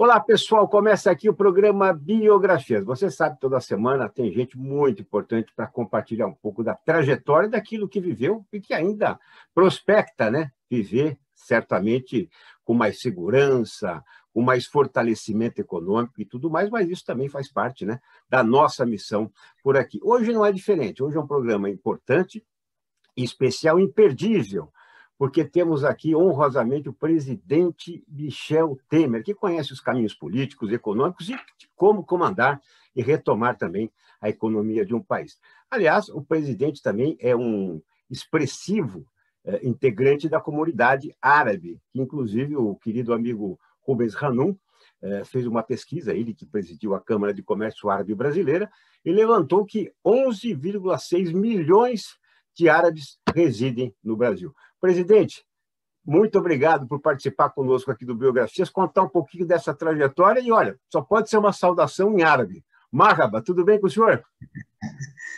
Olá, pessoal. Começa aqui o programa Biografias. Você sabe, toda semana tem gente muito importante para compartilhar um pouco da trajetória daquilo que viveu e que ainda prospecta, né? Viver, certamente, com mais segurança, com mais fortalecimento econômico e tudo mais, mas isso também faz parte, né, da nossa missão por aqui. Hoje não é diferente. Hoje é um programa importante, especial, imperdível, porque temos aqui, honrosamente, o presidente Michel Temer, que conhece os caminhos políticos, econômicos e de como comandar e retomar também a economia de um país. Aliás, o presidente também é um expressivo integrante da comunidade árabe, que, inclusive, o querido amigo Rubens Hanum fez uma pesquisa, ele que presidiu a Câmara de Comércio Árabe Brasileira, e levantou que 11,6 milhões de árabes residem no Brasil. Presidente, muito obrigado por participar conosco aqui do Biografias, contar um pouquinho dessa trajetória e, olha, só pode ser uma saudação em árabe. Marhaba, tudo bem com o senhor?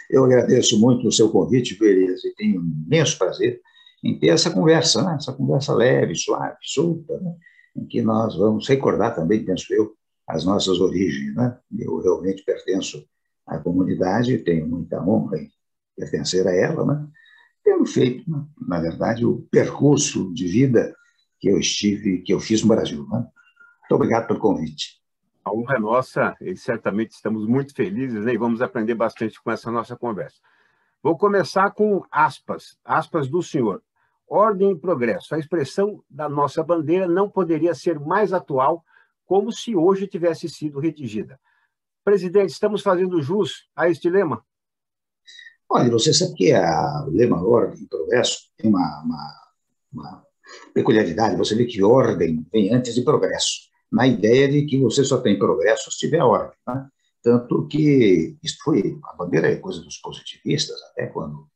Eu agradeço muito o seu convite, Elias, e tenho um imenso prazer em ter essa conversa, né? Essa conversa leve, suave, solta, né? Em que nós vamos recordar também, penso eu, as nossas origens, né? Eu realmente pertenço à comunidade, tenho muita honra em pertencer a ela, né? Tendo feito, na verdade, o percurso de vida que eu fiz no Brasil. Né? Muito obrigado pelo convite. A honra é nossa e certamente estamos muito felizes, né? E vamos aprender bastante com essa nossa conversa. Vou começar com aspas, aspas do senhor. Ordem e progresso. A expressão da nossa bandeira não poderia ser mais atual, como se hoje tivesse sido redigida. Presidente, estamos fazendo jus a este lema? Olha, você sabe que o lema ordem e progresso tem uma peculiaridade. Você vê que ordem vem antes de progresso, na ideia de que você só tem progresso se tiver ordem. Né? Tanto que isso foi, a bandeira é coisa dos positivistas, até quando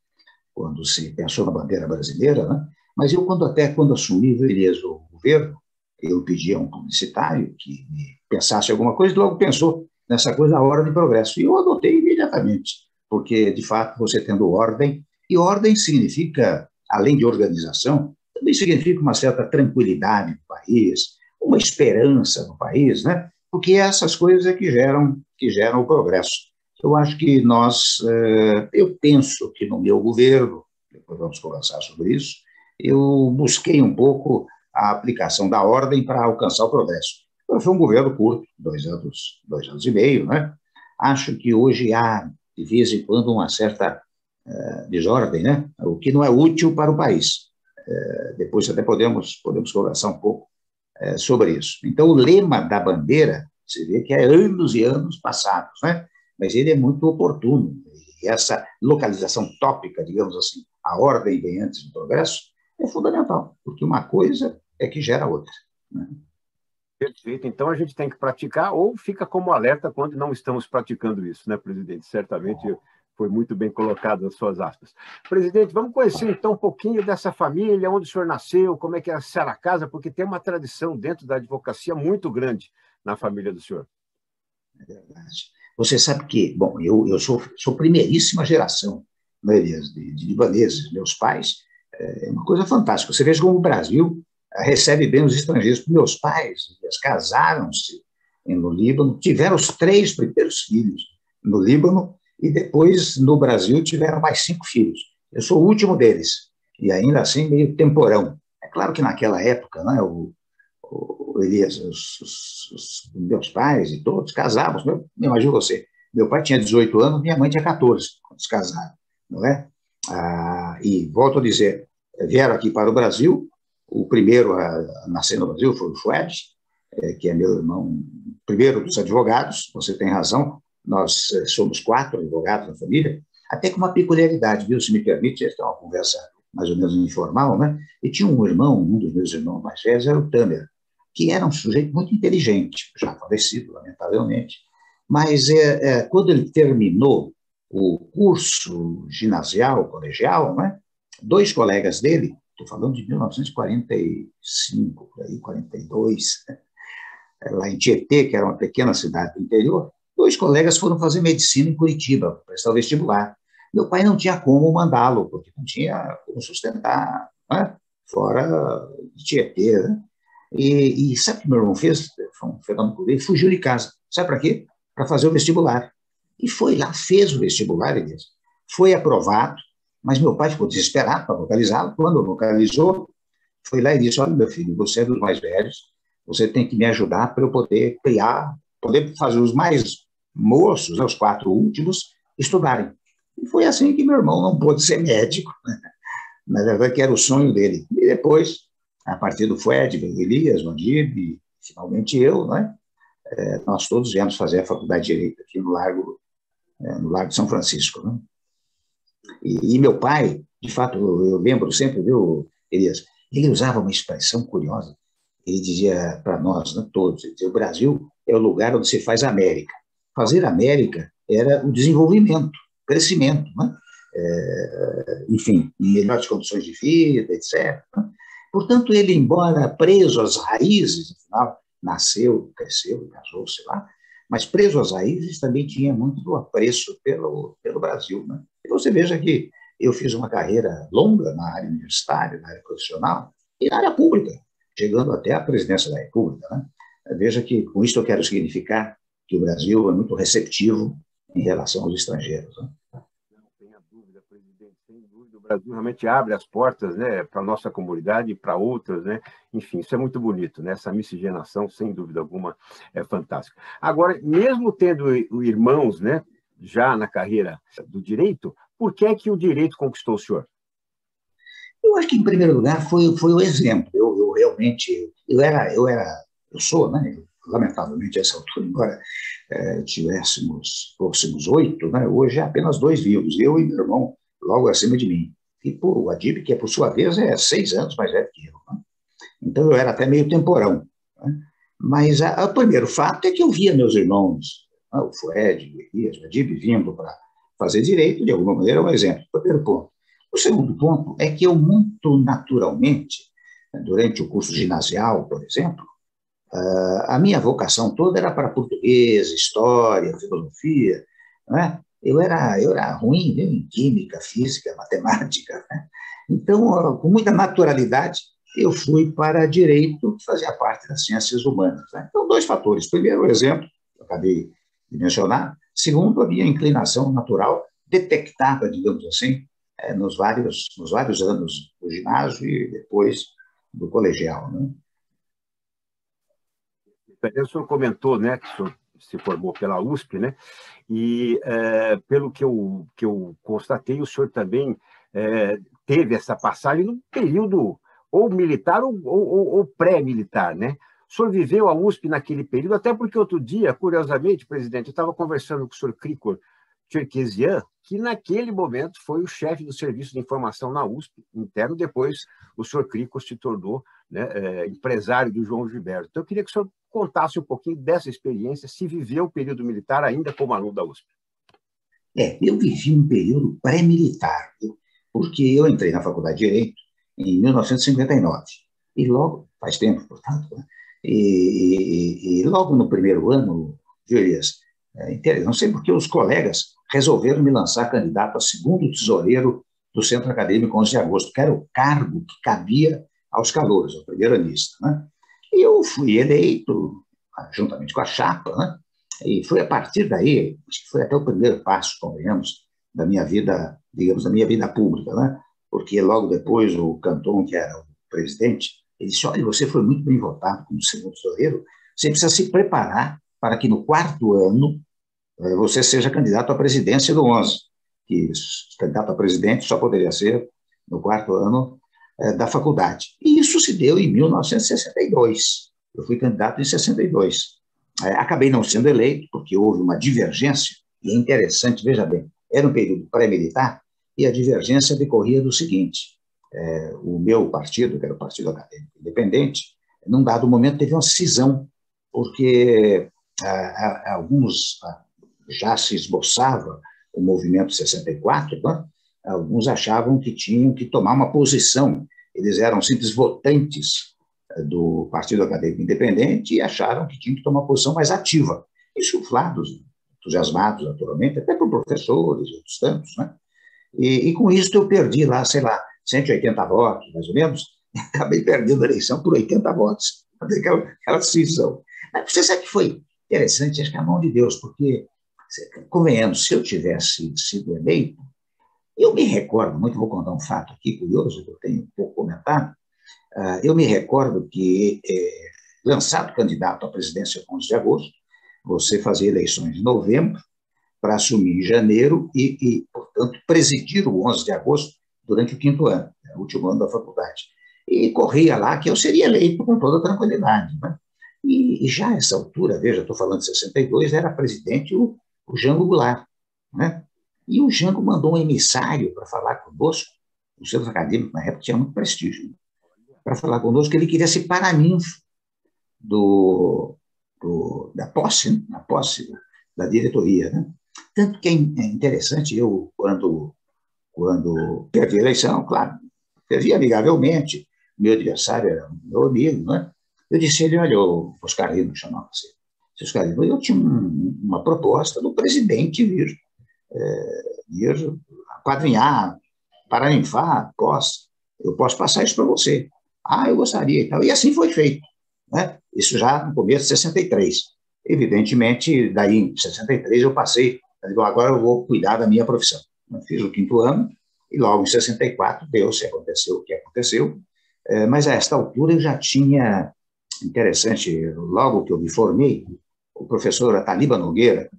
se pensou na bandeira brasileira, né? Mas eu, quando assumi, Elias, o governo, eu pedi a um publicitário que me pensasse alguma coisa e logo pensou nessa coisa da ordem e progresso. E eu adotei imediatamente, porque, de fato, você tendo ordem, e ordem significa, além de organização, também significa uma certa tranquilidade no país, uma esperança no país, né? Porque essas coisas é que geram o progresso. Eu acho que eu penso que no meu governo, depois vamos conversar sobre isso, eu busquei um pouco a aplicação da ordem para alcançar o progresso. Então, foi um governo curto, 2 anos e meio, né? Acho que hoje há, de vez em quando, uma certa desordem, né? O que não é útil para o país. Depois até podemos conversar um pouco sobre isso. Então, o lema da bandeira, você vê que é anos e anos passados, né? Mas ele é muito oportuno. E essa localização tópica, digamos assim, a ordem vem antes do progresso, é fundamental, porque uma coisa é que gera outra. Né? Perfeito. Então, a gente tem que praticar ou fica como alerta quando não estamos praticando isso, né, presidente? Certamente foi muito bem colocado as suas aspas. Presidente, vamos conhecer, então, um pouquinho dessa família, onde o senhor nasceu, como é que é a casa, porque tem uma tradição dentro da advocacia muito grande na família do senhor. É verdade. Você sabe que, bom, eu sou primeiríssima geração, né, de libaneses. Meus pais, é uma coisa fantástica. Você veja como o Brasil recebe bem os estrangeiros. Meus pais, eles casaram-se no Líbano, tiveram os 3 primeiros filhos no Líbano e depois, no Brasil, tiveram mais 5 filhos. Eu sou o último deles, e ainda assim meio temporão. É claro que naquela época, né, Elias, os meus pais e todos casávamos. Imagina você, meu pai tinha 18 anos, minha mãe tinha 14 quando se casaram, não é? E volto a dizer, vieram aqui para o Brasil, o primeiro a nascer no Brasil foi o Fuad, que é meu irmão, primeiro dos advogados, você tem razão, nós somos 4 advogados na família, até com uma peculiaridade, viu, se me permite, esta é uma conversa mais ou menos informal, né? E tinha um irmão, um dos meus irmãos mais velhos era o Tamer, que era um sujeito muito inteligente, já falecido, lamentavelmente, mas quando ele terminou o curso ginasial, colegial, né, 2 colegas dele, estou falando de 1945, aí, 42, né, lá em Tietê, que era uma pequena cidade do interior, 2 colegas foram fazer medicina em Curitiba, prestar o vestibular. Meu pai não tinha como mandá-lo, porque não tinha como sustentar, né, fora de Tietê, né? E sabe o que meu irmão fez? Foi um fenômeno dele, fugiu de casa. Sabe para quê? Para fazer o vestibular. E foi lá, fez o vestibular, Elias. Foi aprovado, mas meu pai ficou desesperado para localizá-lo. Quando localizou, foi lá e disse: olha, meu filho, você é dos mais velhos, você tem que me ajudar para eu poder criar, poder fazer os mais moços, né, os 4 últimos, estudarem. E foi assim que meu irmão não pôde ser médico, né? Na verdade, que era o sonho dele. E depois, a partir do FUED, veio o Elias, o Adib, e finalmente eu, né? Nós todos viemos fazer a faculdade de Direito aqui no Largo de São Francisco, né? E meu pai, de fato, eu lembro sempre, viu, Elias, ele usava uma expressão curiosa. Ele dizia para nós, né, todos, ele dizia: o Brasil é o lugar onde se faz América. Fazer América era o desenvolvimento, crescimento, né? Enfim, em melhores condições de vida, etc. Né? Portanto, ele, embora preso às raízes, afinal, nasceu, cresceu, casou-se lá, mas preso às raízes também tinha muito do apreço pelo Brasil, né? E você veja que eu fiz uma carreira longa na área universitária, na área profissional e na área pública, chegando até a presidência da República, né? Veja que com isso eu quero significar que o Brasil é muito receptivo em relação aos estrangeiros, né? Sem dúvida, o Brasil realmente abre as portas, né, para a nossa comunidade e para outras, né? Enfim, isso é muito bonito, né? Essa miscigenação, sem dúvida alguma, é fantástica. Agora, mesmo tendo irmãos, né, já na carreira do direito, por que é que o direito conquistou o senhor? Eu acho que, em primeiro lugar, foi o exemplo. Eu realmente, eu sou, né? Lamentavelmente, a essa altura, embora fôssemos 8, né? Hoje é apenas 2 vivos, eu e meu irmão, logo acima de mim. E pô, o Adib, que por sua vez é 6 anos mais velho que eu, né? Então eu era até meio temporão, né? Mas o primeiro fato é que eu via meus irmãos, né? O Fued, o Elias, o Adib, vindo para fazer direito, de alguma maneira, é um exemplo. Primeiro ponto. O segundo ponto é que eu, muito naturalmente, durante o curso ginasial, por exemplo, a minha vocação toda era para português, história, filosofia, né? Eu era ruim, né, em química, física, matemática, né? Então, com muita naturalidade, eu fui para direito, que fazia parte das ciências humanas, né? Então, 2 fatores. Primeiro, o exemplo, que eu acabei de mencionar. Segundo, a minha inclinação natural, detectada, digamos assim, nos vários anos do ginásio e depois do colegial, né? O senhor comentou, né, que o senhor se formou pela USP, né? E, pelo que eu constatei, o senhor também teve essa passagem num período ou militar ou pré-militar, né? O senhor viveu a USP naquele período, até porque outro dia, curiosamente, presidente, eu estava conversando com o senhor Krikor Cherkesian, que naquele momento foi o chefe do Serviço de Informação na USP, interno, depois o senhor Krikor se tornou, né, empresário do João Gilberto. Então, eu queria que o senhor contasse um pouquinho dessa experiência, se viveu o período militar ainda como aluno da USP. Eu vivi um período pré-militar, porque eu entrei na Faculdade de Direito em 1959, e logo, faz tempo, portanto, né? E logo no primeiro ano, Elias, não sei porque os colegas resolveram me lançar candidato a segundo tesoureiro do Centro Acadêmico 11 de Agosto, que era o cargo que cabia aos calouros, ao primeiro anista, né? E eu fui eleito, juntamente com a chapa, né? E foi a partir daí, acho que foi até o primeiro passo, convenhamos, da minha vida, digamos, da minha vida pública, né? Porque logo depois o Canton, que era o presidente, ele disse: olha, você foi muito bem votado como segundo tesoureiro, você precisa se preparar para que no 4º ano você seja candidato à presidência do 11, que candidato a presidente só poderia ser no 4º ano da faculdade. E isso se deu em 1962. Eu fui candidato em 62. Acabei não sendo eleito, porque houve uma divergência, e é interessante, veja bem, era um período pré-militar, e a divergência decorria do seguinte: o meu partido, que era o Partido Acadêmico Independente, num dado momento teve uma cisão, porque alguns já se esboçava o movimento 64, né? Alguns achavam que tinham que tomar uma posição, eles eram simples votantes do Partido Acadêmico Independente e acharam que tinham que tomar uma posição mais ativa, insuflados, entusiasmados, naturalmente, até por professores e outros tantos, né? E com isso eu perdi lá, sei lá, 180 votos, mais ou menos, acabei perdendo a eleição por 80 votos, aquela decisão. Mas você sabe que foi interessante, acho que é a mão de Deus, porque, convenhamos, se eu tivesse sido eleito, eu me recordo muito, vou contar um fato aqui curioso, que eu tenho um pouco comentado, eu me recordo que, lançado candidato à presidência 11 de agosto, você fazia eleições em novembro, para assumir em janeiro portanto, presidir o 11 de agosto durante o 5º ano, o último ano da faculdade. E corria lá que eu seria eleito com toda tranquilidade. Né? E já a essa altura, veja, estou falando de 62, era presidente o Jango Goulart. Né? E o Jango mandou um emissário para falar conosco, os seus acadêmicos na época tinha muito prestígio, para falar conosco que ele queria ser paraninfo da posse, na posse da diretoria. Né? Tanto que é interessante, eu, quando perdi a eleição, claro, perdi amigavelmente, meu adversário era meu amigo, né? Eu disse a ele, olha, o Oscarino chamava-se, Oscarino, eu tinha uma proposta do presidente vir apadrinhar, paraninfar, eu posso passar isso para você. Ah, eu gostaria e tal. E assim foi feito. Né? Isso já no começo de 63. Evidentemente, daí em 63 eu passei, eu digo, agora eu vou cuidar da minha profissão. Eu fiz o 5º ano e logo em 64 deu-se, aconteceu o que aconteceu, mas a esta altura eu já tinha, interessante, logo que eu me formei, o professor Ataliba Nogueira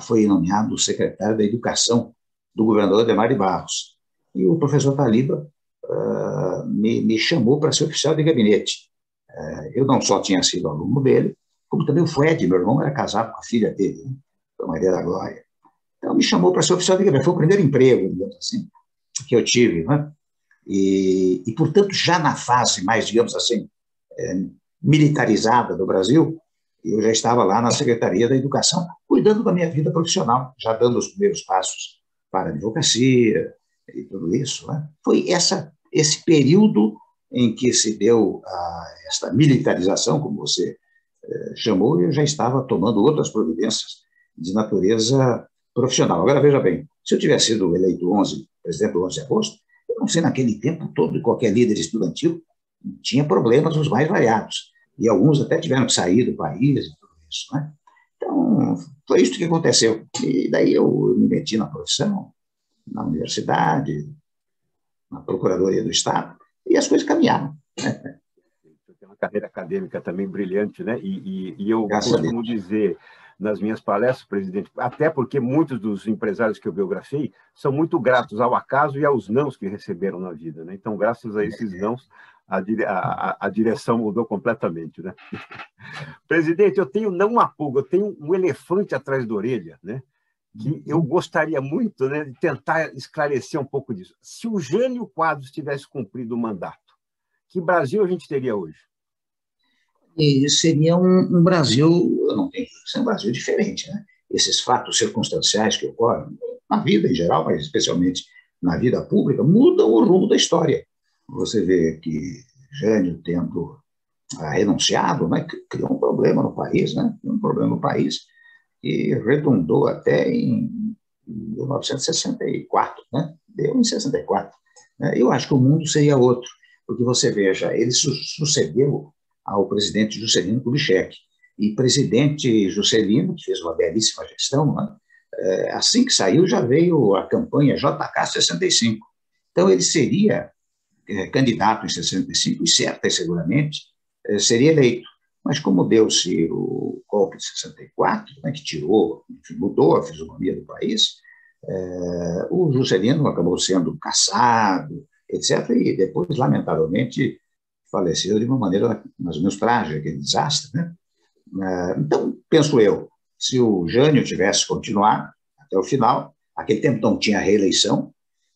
foi nomeado secretário da Educação do governador Adhemar de Barros. E o professor Ataliba me chamou para ser oficial de gabinete. Eu não só tinha sido aluno dele, como também o Fred, meu irmão, era casado com a filha dele, né, a Maria da Glória. Então, me chamou para ser oficial de gabinete. Foi o primeiro emprego, digamos assim, que eu tive. Né? E, portanto, já na fase mais, digamos assim, militarizada do Brasil, eu já estava lá na Secretaria da Educação, cuidando da minha vida profissional, já dando os primeiros passos para a advocacia e tudo isso. Né? Foi esse período em que se deu esta militarização, como você chamou, e eu já estava tomando outras providências de natureza profissional. Agora, veja bem, se eu tivesse sido eleito presidente do 11 de agosto, eu não sei, naquele tempo todo, qualquer líder estudantil tinha problemas os mais variados, e alguns até tiveram que sair do país e tudo isso. Né? Então, foi isso que aconteceu. E daí eu me meti na profissão, na universidade, na Procuradoria do Estado, e as coisas caminharam. Né? Você tem uma carreira acadêmica também brilhante, né? E eu Graças a Deus. costumo dizer nas minhas palestras, presidente, até porque muitos dos empresários que eu biografei são muito gratos ao acaso e aos nãos que receberam na vida, né? Então, graças a esses nãos, a direção mudou completamente, né? Presidente, eu tenho não uma pulga, eu tenho um elefante atrás da orelha, né? Que eu gostaria muito, né, de tentar esclarecer um pouco disso. Se o Jânio Quadros tivesse cumprido o mandato, que Brasil a gente teria hoje? E seria um Brasil, eu não tenho, é um Brasil diferente, né? Esses fatos circunstanciais que ocorrem na vida em geral, mas especialmente na vida pública, mudam o rumo da história. Você vê que Jânio tendo renunciado, né, criou um problema no país, né? Um problema no país que redundou até em 1964, né? Deu em 64. Né? Eu acho que o mundo seria outro, porque você veja, ele sucedeu ao presidente Juscelino Kubitschek. E presidente Juscelino, que fez uma belíssima gestão, né? Assim que saiu, já veio a campanha JK 65. Então, ele seria candidato em 65 e certa e seguramente seria eleito. Mas como deu-se o golpe de 64, né, que tirou, mudou a fisionomia do país, o Juscelino acabou sendo cassado, etc., e depois, lamentavelmente, faleceu de uma maneira mais ou menos trágica, aquele desastre. Né? Então, penso eu, se o Jânio tivesse continuado até o final, aquele tempo não tinha reeleição,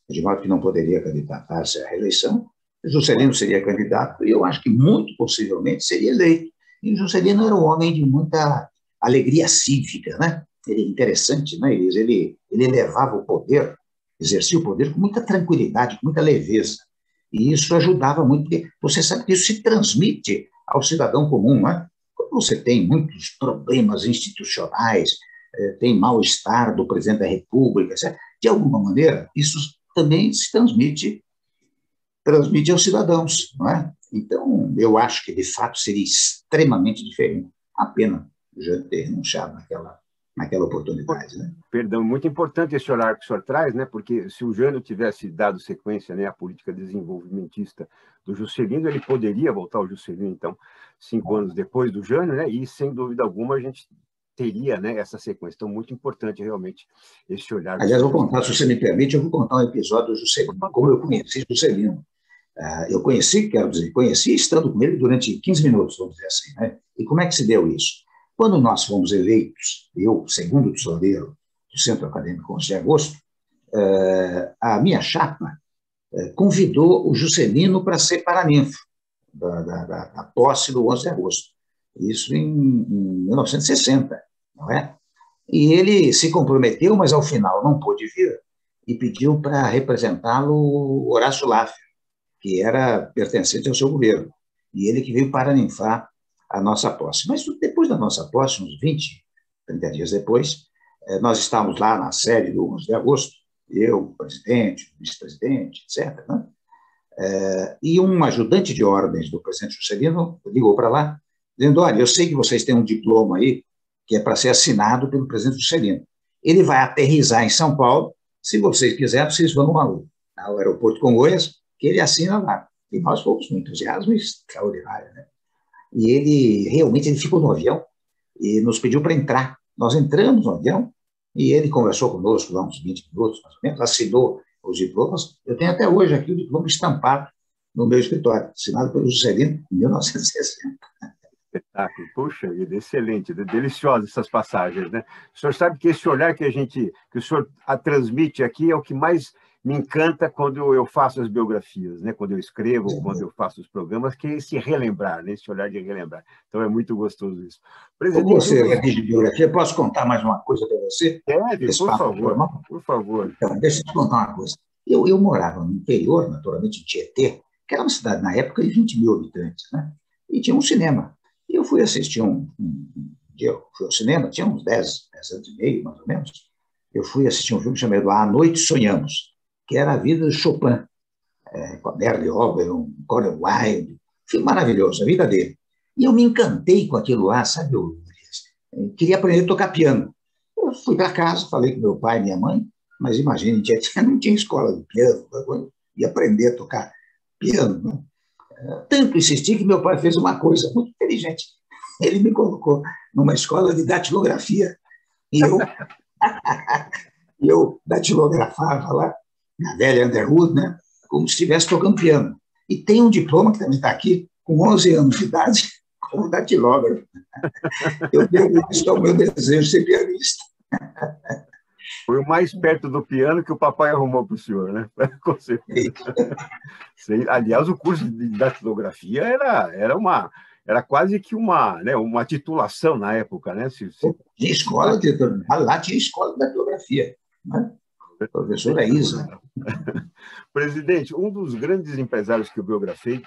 de modo que não poderia candidatar-se à reeleição, Juscelino seria candidato e eu acho que muito possivelmente seria eleito. E Juscelino era um homem de muita alegria cívica, né? Ele é interessante, né? Ele levava o poder, exercia o poder com muita tranquilidade, com muita leveza. E isso ajudava muito, porque você sabe que isso se transmite ao cidadão comum, né? Quando você tem muitos problemas institucionais, tem mal-estar do presidente da República, etc., de alguma maneira, isso também se transmite transmite aos cidadãos, não é? Então, eu acho que, de fato, seria extremamente diferente a pena já ter renunciado naquela oportunidade, né? Perdão, muito importante esse olhar que o senhor traz, né? Porque se o Jânio tivesse dado sequência, né, à política desenvolvimentista do Juscelino, ele poderia voltar ao Juscelino, então, 5 anos depois do Jânio, né? E, sem dúvida alguma, a gente teria, né, essa sequência. Então, muito importante, realmente, esse olhar. Aliás, eu vou contar, se você me permite, eu vou contar um episódio do Juscelino, como eu conheci Juscelino. Eu conheci, quero dizer, conheci estando com ele durante 15 minutos, vamos dizer assim, né? E como é que se deu isso? Quando nós fomos eleitos, eu, segundo tesoureiro do Centro Acadêmico 11 de Agosto, a minha chapa convidou o Juscelino para ser paraninfo da posse do 11 de Agosto. Isso em 1960, não é? E ele se comprometeu, mas ao final não pôde vir e pediu para representá-lo o Horácio Lafer, que era pertencente ao seu governo, e ele que veio paraninfar a nossa posse. Mas depois da nossa posse, uns 20, 30 dias depois, nós estávamos lá na sede do 11 de agosto, eu, o presidente, o vice-presidente, etc., né? E um ajudante de ordens do presidente Juscelino ligou para lá, dizendo, olha, eu sei que vocês têm um diploma aí que é para ser assinado pelo presidente Juscelino. Ele vai aterrissar em São Paulo, se vocês quiserem, vocês vão ao aeroporto Congonhas, que ele assina lá. E nós fomos com entusiasmo extraordinário, né? E ele ficou no avião e nos pediu para entrar. Nós entramos no avião e ele conversou conosco lá uns 20 minutos, mais ou menos, assinou os diplomas. Eu tenho até hoje aqui o diploma estampado no meu escritório, assinado pelo Juscelino em 1960. Espetáculo, poxa vida, excelente, deliciosas essas passagens, né? O senhor sabe que esse olhar que o senhor transmite aqui é o que mais me encanta quando eu faço as biografias, né? Quando eu escrevo, quando eu faço os programas, que é esse relembrar, né? Esse olhar de relembrar. Então é muito gostoso isso. Como você redige biografia, posso contar mais uma coisa para você? Deve, por favor, por favor. Então, deixa eu te contar uma coisa. Eu morava no interior, naturalmente, em Tietê, que era uma cidade, na época, de 20 mil habitantes, né? E tinha um cinema. E eu fui assistir um dia, eu fui ao cinema, tinha uns 10 anos e meio, mais ou menos. Eu fui assistir um filme chamado A Noite Sonhamos, que era a vida de Chopin, com a Berle Oberon, Gordon Wilde, filme maravilhoso, a vida dele. E eu me encantei com aquilo lá, sabe? Eu queria aprender a tocar piano. Eu fui para casa, falei com meu pai e minha mãe, mas imagine, não tinha escola de piano, eu ia aprender a tocar piano, né? Tanto insisti que meu pai fez uma coisa muito inteligente. Ele me colocou numa escola de datilografia e eu datilografava lá na velha Underwood, né, como se estivesse tocando piano. E tem um diploma que também está aqui, com 11 anos de idade, como datilógrafo. Eu devo isso ao meu desejo de ser pianista. Foi o mais perto do piano que o papai arrumou para o senhor, né? Com certeza. Aliás, o curso de datilografia era quase que uma titulação na época, né? Tinha escola lá tinha escola de datilografia, né? Professora Isa. Presidente, um dos grandes empresários que eu biografei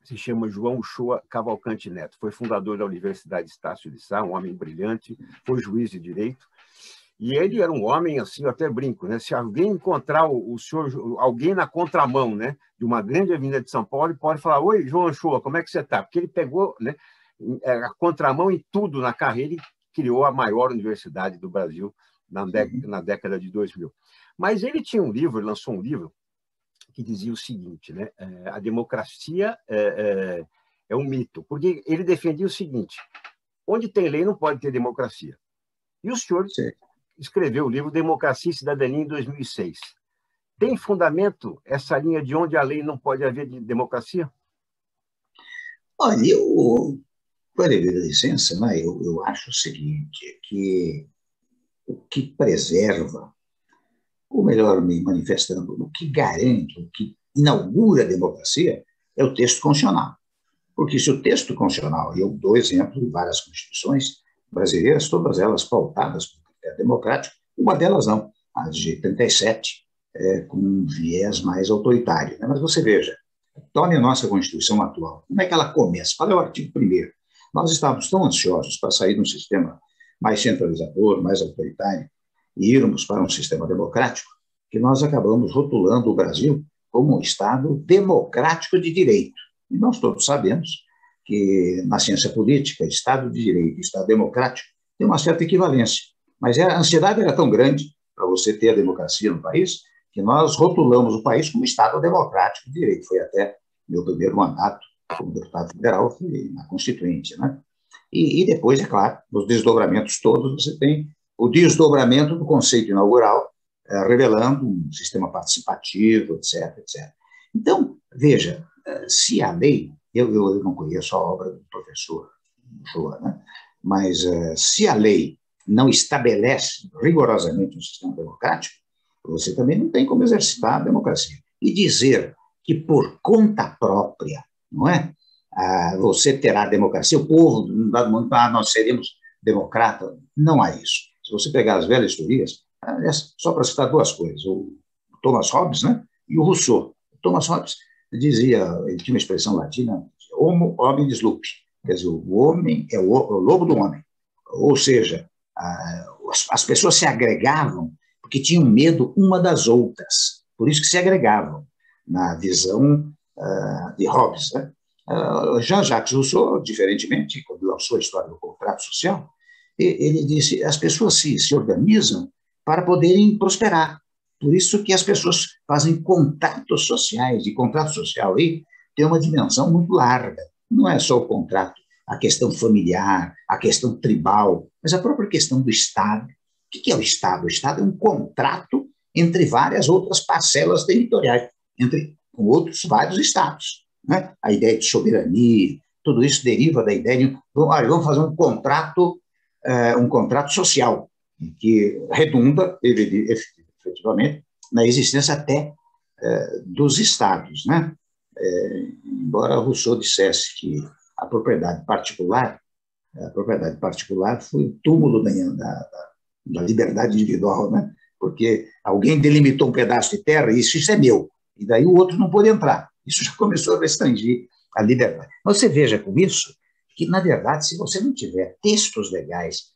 se chama João Uchoa Cavalcante Neto. Foi fundador da Universidade Estácio de Sá, um homem brilhante, foi juiz de direito. E ele era um homem, assim, eu até brinco, né? Se alguém encontrar o senhor, alguém na contramão, né, de uma grande avenida de São Paulo, ele pode falar, oi, João Uchoa, como é que você está? Porque ele pegou, né, a contramão em tudo na carreira e criou a maior universidade do Brasil na década de 2000. Mas ele tinha um livro, ele lançou um livro que dizia o seguinte, né? A democracia é um mito, porque ele defendia o seguinte, onde tem lei não pode ter democracia. E o senhor escreveu o livro Democracia e Cidadania em 2006. Tem fundamento essa linha de onde a lei não pode haver de democracia? Olha, com a devida licença, né, eu acho o seguinte, que o que preserva, ou melhor, me manifestando, o que garante, o que inaugura a democracia é o texto constitucional. Porque se o texto constitucional, e eu dou exemplo de várias constituições brasileiras, todas elas pautadas por critério democrático, uma delas não, a de 37, com um viés mais autoritário, né? Mas você veja, tome a nossa Constituição atual, como é que ela começa? Qual é o artigo 1º? Nós estávamos tão ansiosos para sair de um sistema mais centralizador, mais autoritário, e irmos para um sistema democrático, que nós acabamos rotulando o Brasil como um Estado democrático de direito. E nós todos sabemos que, na ciência política, Estado de Direito e Estado democrático tem uma certa equivalência. Mas a ansiedade era tão grande para você ter a democracia no país, que nós rotulamos o país como Estado democrático de direito. Foi até meu primeiro mandato como deputado federal, foi na Constituinte, né? E depois, é claro, nos desdobramentos todos, você tem o desdobramento do conceito inaugural, revelando um sistema participativo, etc, etc. Então, veja, se a lei, eu não conheço a obra do professor Joa, né? Mas se a lei não estabelece rigorosamente um sistema democrático, você também não tem como exercitar a democracia. E dizer que por conta própria, não é? Você terá democracia, o povo, num dado momento, nós seremos democratas, não há isso. Se você pegar as velhas teorias, só para citar duas coisas, o Thomas Hobbes, né, e o Rousseau. O Thomas Hobbes dizia, ele tinha uma expressão latina, homo homines lupus, quer dizer, o homem é o lobo do homem. Ou seja, as pessoas se agregavam porque tinham medo uma das outras, por isso que se agregavam, na visão de Hobbes, né? Já Jacques Rousseau, diferentemente, quando lançou a história do contrato social, ele disse as pessoas se organizam para poderem prosperar. Por isso que as pessoas fazem contratos sociais, e contrato social aí tem uma dimensão muito larga. Não é só o contrato, a questão familiar, a questão tribal, mas a própria questão do Estado. O que é o Estado? O Estado é um contrato entre várias outras parcelas territoriais, entre outros vários estados, né? A ideia de soberania, tudo isso deriva da ideia de vamos fazer um contrato social, que redunda, efetivamente, na existência até dos estados, né? Embora Rousseau dissesse que a propriedade particular foi o túmulo da liberdade individual, né? Porque alguém delimitou um pedaço de terra e isso é meu, e daí o outro não pôde entrar. Isso já começou a restringir a liberdade. Mas você veja com isso que, na verdade, se você não tiver textos legais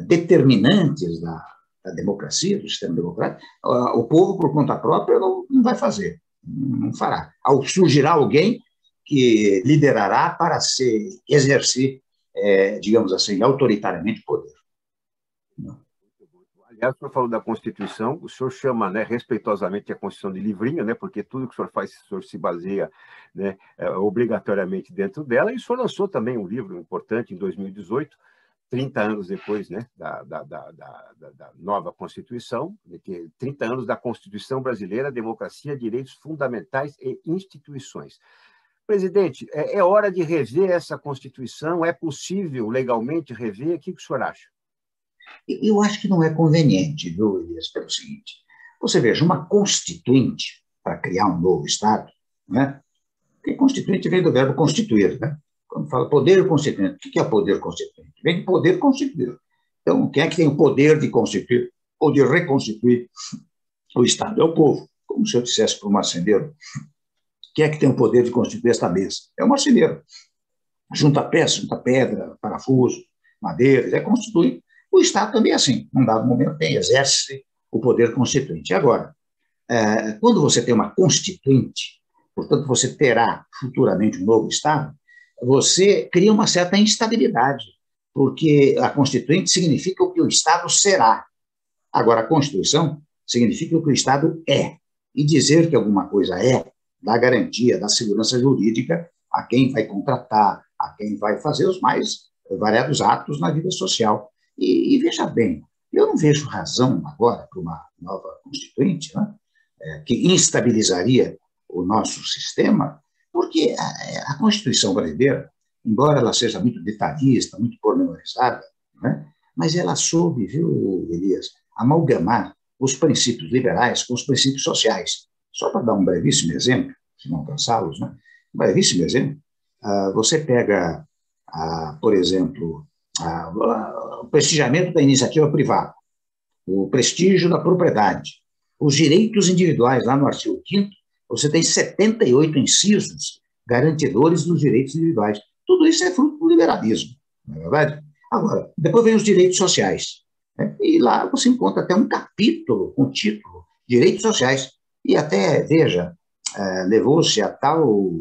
determinantes da democracia, do sistema democrático, o povo, por conta própria, não vai fazer, não fará. Surgirá alguém que liderará para exercer, digamos assim, autoritariamente o poder. Aliás, o senhor falou da Constituição, o senhor chama, né, respeitosamente a Constituição de livrinho, né, porque tudo que o senhor faz, o senhor se baseia, né, obrigatoriamente dentro dela, e o senhor lançou também um livro importante em 2018, 30 anos depois, né, da nova Constituição, 30 anos da Constituição Brasileira, Democracia, Direitos Fundamentais e Instituições. Presidente, é hora de rever essa Constituição? É possível legalmente rever? O que o senhor acha? Eu acho que não é conveniente, viu, Elias, pelo seguinte. Você veja, uma constituinte para criar um novo Estado, né? Porque constituinte vem do verbo constituir, né? Quando fala poder constituinte, o que é poder constituinte? Vem de poder constituir. Então, quem é que tem o poder de constituir ou de reconstituir o Estado? É o povo. Como se eu dissesse para o marceneiro, quem é que tem o poder de constituir esta mesa? É o marceneiro. Junta peça, junta pedra, parafuso, madeira, constitui. O Estado também é assim, num dado momento exerce o poder constituinte. Agora, quando você tem uma constituinte, portanto, você terá futuramente um novo Estado, você cria uma certa instabilidade, porque a constituinte significa o que o Estado será. Agora, a Constituição significa o que o Estado é. E dizer que alguma coisa dá garantia, dá segurança jurídica a quem vai contratar, a quem vai fazer os mais variados atos na vida social. E veja bem, eu não vejo razão agora para uma nova Constituinte, né, que instabilizaria o nosso sistema, porque a Constituição brasileira, embora ela seja muito detalhista, muito pormenorizada, né, mas ela soube, viu, Elias, amalgamar os princípios liberais com os princípios sociais. Só para dar um brevíssimo exemplo, se não cansá-los, né, um brevíssimo exemplo, você pega, por exemplo, o prestigiamento da iniciativa privada, o prestígio da propriedade, os direitos individuais, lá no artigo 5º, você tem 78 incisos garantidores dos direitos individuais. Tudo isso é fruto do liberalismo, não é verdade? Agora, depois vem os direitos sociais, né? E lá você encontra até um capítulo com o título Direitos Sociais, E até, veja, levou-se a tal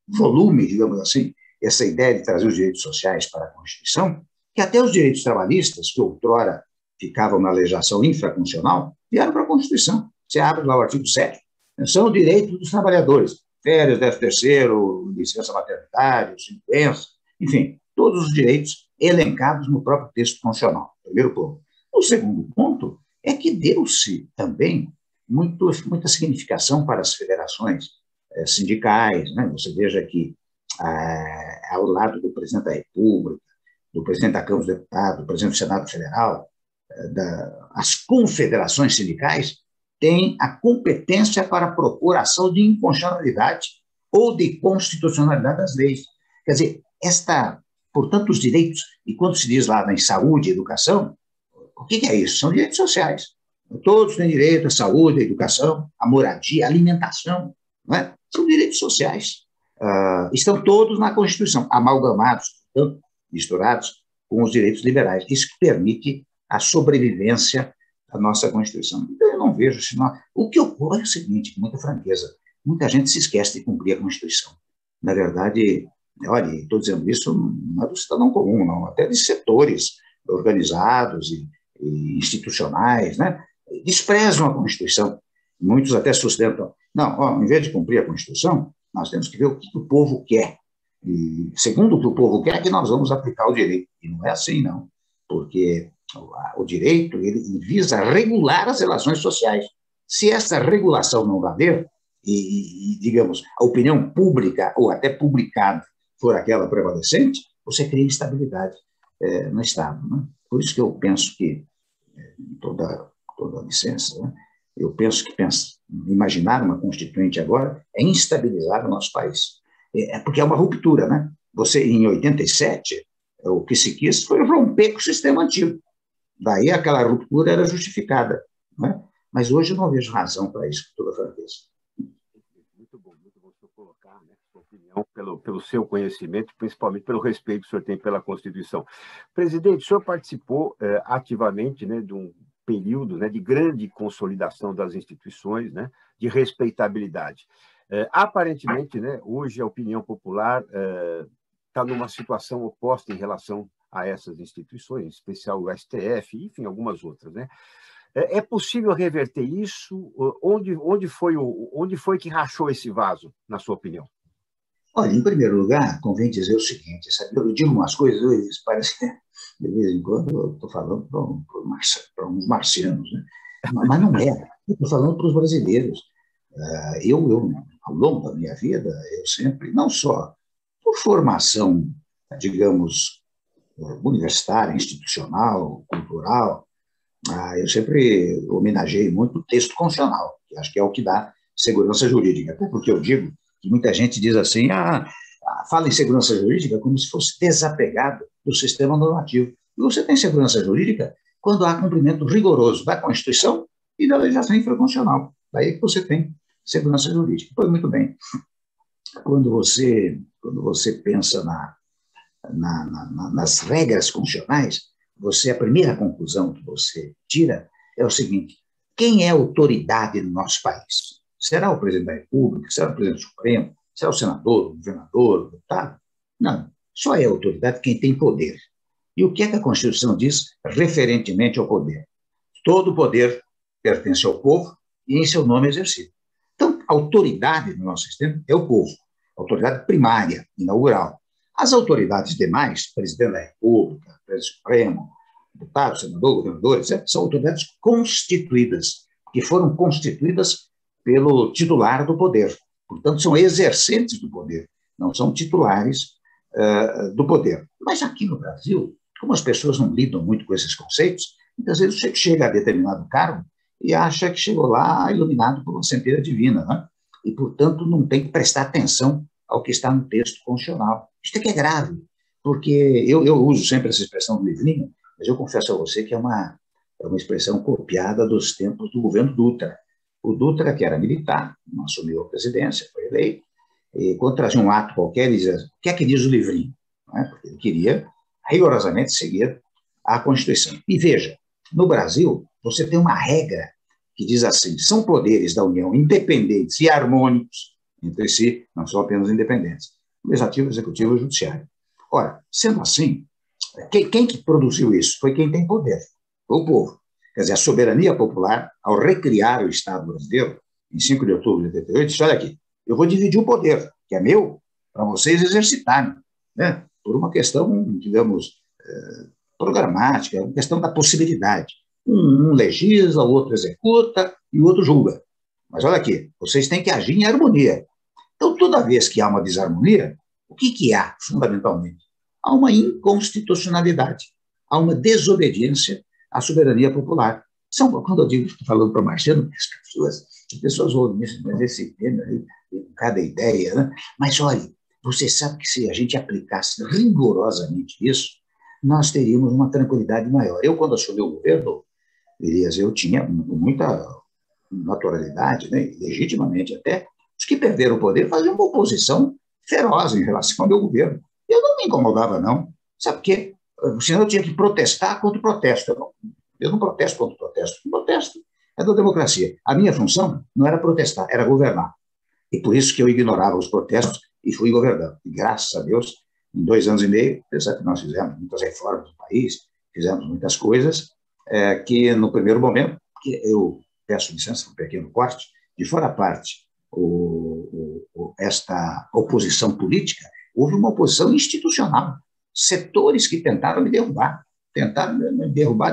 volume, digamos assim, essa ideia de trazer os direitos sociais para a Constituição, que até os direitos trabalhistas, que outrora ficavam na legislação infraconstitucional, vieram para a Constituição. Você abre lá o artigo 7º, são os direitos dos trabalhadores, férias, 13º, licença maternidade, doença, enfim, todos os direitos elencados no próprio texto constitucional, primeiro ponto. O segundo ponto é que deu-se também muita significação para as federações sindicais, né? Você veja que ao lado do presidente da República, do presidente da Câmara dos Deputados, do presidente do Senado Federal, as confederações sindicais têm a competência para propor ação de inconstitucionalidade ou de constitucionalidade das leis. Quer dizer, portanto, os direitos, e quando se diz lá em saúde e educação, o que é isso? São direitos sociais. Todos têm direito à saúde, à educação, à moradia, à alimentação. Não é? São direitos sociais. Estão todos na Constituição, amalgamados, portanto, misturados com os direitos liberais. Isso permite a sobrevivência da nossa Constituição. Então, eu não vejo... O que ocorre é o seguinte, com muita franqueza, muita gente se esquece de cumprir a Constituição. Na verdade, olha, estou dizendo isso não é do cidadão comum, não, até de setores organizados e institucionais, né? Desprezam a Constituição. Muitos até sustentam, não, em vez de cumprir a Constituição, nós temos que ver o que o povo quer. E, segundo o que o povo quer, que nós vamos aplicar o direito. E não é assim, não. Porque o direito ele visa regular as relações sociais. Se essa regulação não valer, digamos, a opinião pública ou até publicada for aquela prevalecente, você cria instabilidade no Estado. Né? Por isso que eu penso que, toda licença, né? Eu penso que imaginar uma constituinte agora é instabilizar o nosso país. Porque é uma ruptura, né? Você, em 87, o que se quis foi romper com o sistema antigo. Daí aquela ruptura era justificada. Né? Mas hoje eu não vejo razão para isso, com toda franqueza. Muito bom o senhor colocar, né, sua opinião pelo seu conhecimento, principalmente pelo respeito que o senhor tem pela Constituição. Presidente, o senhor participou ativamente, né, de um período, né, de grande consolidação das instituições, né, de respeitabilidade. Aparentemente, né, hoje a opinião popular está numa situação oposta em relação a essas instituições, em especial o STF, enfim, algumas outras, né? É possível reverter isso? Onde foi que rachou esse vaso, na sua opinião? Olha, em primeiro lugar, convém dizer o seguinte, sabe? Eu digo umas coisas, parece que de vez em quando eu estou falando para uns marcianos, né? Mas não é. Eu estou falando para os brasileiros. Ao longo da minha vida, eu sempre, não só por formação, digamos, universitária, institucional, cultural, eu sempre homenageei muito o texto constitucional, que acho que é o que dá segurança jurídica. Até porque eu digo que muita gente diz assim, fala em segurança jurídica como se fosse desapegado do sistema normativo. E você tem segurança jurídica quando há cumprimento rigoroso da Constituição e da legislação infraconstitucional. Daí que você tem segurança jurídica. Pois muito bem. Quando você pensa nas regras constitucionais, a primeira conclusão que você tira é o seguinte: quem é autoridade no nosso país? Será o presidente da República? Será o presidente Supremo? Será o senador, o governador, o deputado? Não. Só é autoridade quem tem poder. E o que é que a Constituição diz referentemente ao poder? Todo poder pertence ao povo e em seu nome é exercido. Então, a autoridade no nosso sistema é o povo. Autoridade primária, inaugural. As autoridades demais, presidente da República, presidente Supremo, deputado, senador, governador, etc., são autoridades constituídas, que foram constituídas pelo titular do poder. Portanto, são exercentes do poder, não são titulares do poder. Mas aqui no Brasil, como as pessoas não lidam muito com esses conceitos, muitas vezes você chega a determinado cargo e acha que chegou lá iluminado por uma centelha divina, né? E, portanto, não tem que prestar atenção ao que está no texto constitucional. Isso aqui é grave, porque eu uso sempre essa expressão do livrinho, mas eu confesso a você que é uma expressão copiada dos tempos do governo Dutra. O Dutra, que era militar, não assumiu a presidência, foi eleito, e quando trazia um ato qualquer, ele dizia: o que é que diz o livrinho? Não é? Porque ele queria rigorosamente seguir a Constituição. E veja, no Brasil, você tem uma regra que diz assim: são poderes da União independentes e harmônicos entre si, não são apenas independentes, o Legislativo, o Executivo e o Judiciário. Ora, sendo assim, quem que produziu isso? Foi quem tem poder, o povo. Quer dizer, a soberania popular, ao recriar o Estado brasileiro, em 5 de outubro de 88, disse: olha aqui, eu vou dividir o poder, que é meu, para vocês exercitarem, né? Por uma questão, digamos, programática, uma questão da possibilidade. Um legisla, o outro executa e o outro julga. Mas olha aqui, vocês têm que agir em harmonia. Então, toda vez que há uma desarmonia, o que há, fundamentalmente? Há uma inconstitucionalidade, há uma desobediência à soberania popular. Quando eu digo, estou falando para o Marcelo, as pessoas ouvem isso, mas esse tema, cada ideia, né? Mas olha, você sabe que se a gente aplicasse rigorosamente isso, nós teríamos uma tranquilidade maior. Eu, quando assumi o governo, Elias, eu tinha muita naturalidade, né, legitimamente até, os que perderam o poder faziam uma oposição feroz em relação ao meu governo. Eu não me incomodava, não. Sabe por quê? Senão eu tinha que protestar contra o protesto. Eu não protesto contra o protesto. O protesto é da democracia. A minha função não era protestar, era governar. E por isso que eu ignorava os protestos e fui governando. E graças a Deus, em 2 anos e meio, apesar que nós fizemos muitas reformas no país, fizemos muitas coisas, que no primeiro momento, que eu peço licença para um pequeno corte, de fora a parte esta oposição política, houve uma oposição institucional. Setores que tentaram me derrubar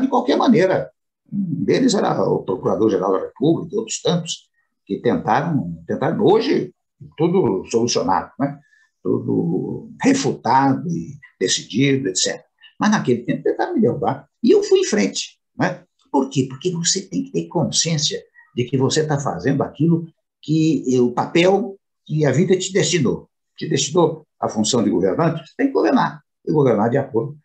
de qualquer maneira. Um deles era o Procurador-Geral da República, e outros tantos, que tentaram hoje, tudo solucionado, né? Tudo refutado e decidido, etc. Mas naquele tempo tentaram me derrubar. E eu fui em frente. Né? Por quê? Porque você tem que ter consciência de que você está fazendo aquilo que o papel que a vida te destinou. Te destinou a função de governante, você tem que governar. E governar de acordo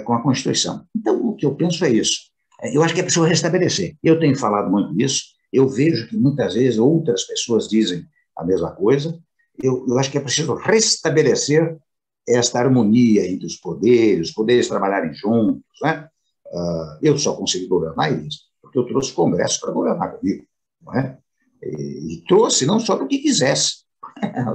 com a Constituição. Então, o que eu penso é isso. Eu acho que é preciso restabelecer. Eu tenho falado muito nisso, eu vejo que muitas vezes outras pessoas dizem a mesma coisa. Eu acho que é preciso restabelecer esta harmonia entre os poderes trabalharem juntos. Né? Eu só consegui governar isso porque eu trouxe o Congresso para governar comigo. Não é? E trouxe não só porque quisesse.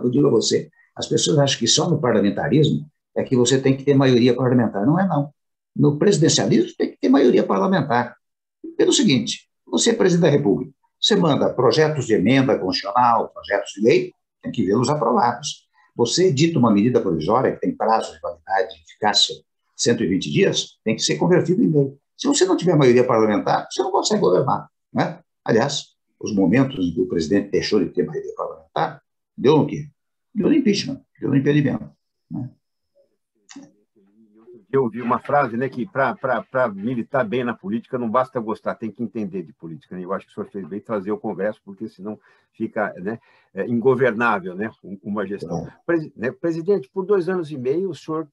Eu digo a você, as pessoas acham que só no parlamentarismo é que você tem que ter maioria parlamentar. Não é, não. No presidencialismo tem que ter maioria parlamentar. Pelo seguinte, você é presidente da República, você manda projetos de emenda constitucional, projetos de lei, tem que vê-los aprovados. Você edita uma medida provisória que tem prazo de validade e eficácia 120 dias, tem que ser convertido em lei. Se você não tiver maioria parlamentar, você não consegue governar. Né? Aliás, os momentos em que o presidente deixou de ter maioria parlamentar, deu no quê? Deu no impeachment, deu no impedimento. Né? Eu ouvi uma frase, né, que para militar bem na política não basta gostar, tem que entender de política. Né? Eu acho que o senhor fez bem trazer o Congresso, porque senão fica, né, ingovernável, né, uma gestão. Presidente, por 2 anos e meio, o senhor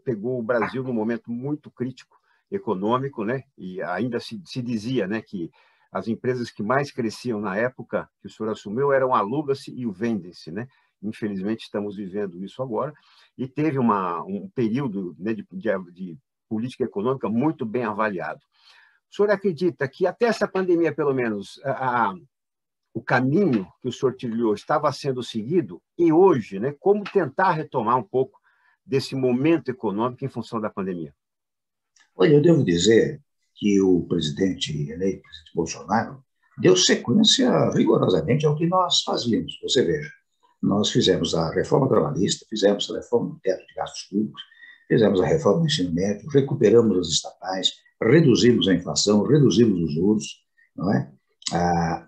pegou o Brasil num momento muito crítico econômico, né, e ainda se dizia, né, que as empresas que mais cresciam na época que o senhor assumiu eram a Aluga-se e o Vendem-se, né? Infelizmente, estamos vivendo isso agora. E teve um período, né, de política econômica muito bem avaliado. O senhor acredita que até essa pandemia, pelo menos, o caminho que o senhor trilhou estava sendo seguido? E hoje, né, como tentar retomar um pouco desse momento econômico em função da pandemia? Olha, eu devo dizer que o presidente eleito, o presidente Bolsonaro, deu sequência rigorosamente ao que nós fazíamos. Você veja, nós fizemos a reforma trabalhista, fizemos a reforma do teto de gastos públicos, fizemos a reforma do ensino médio, recuperamos as estatais, reduzimos a inflação, reduzimos os juros, não é?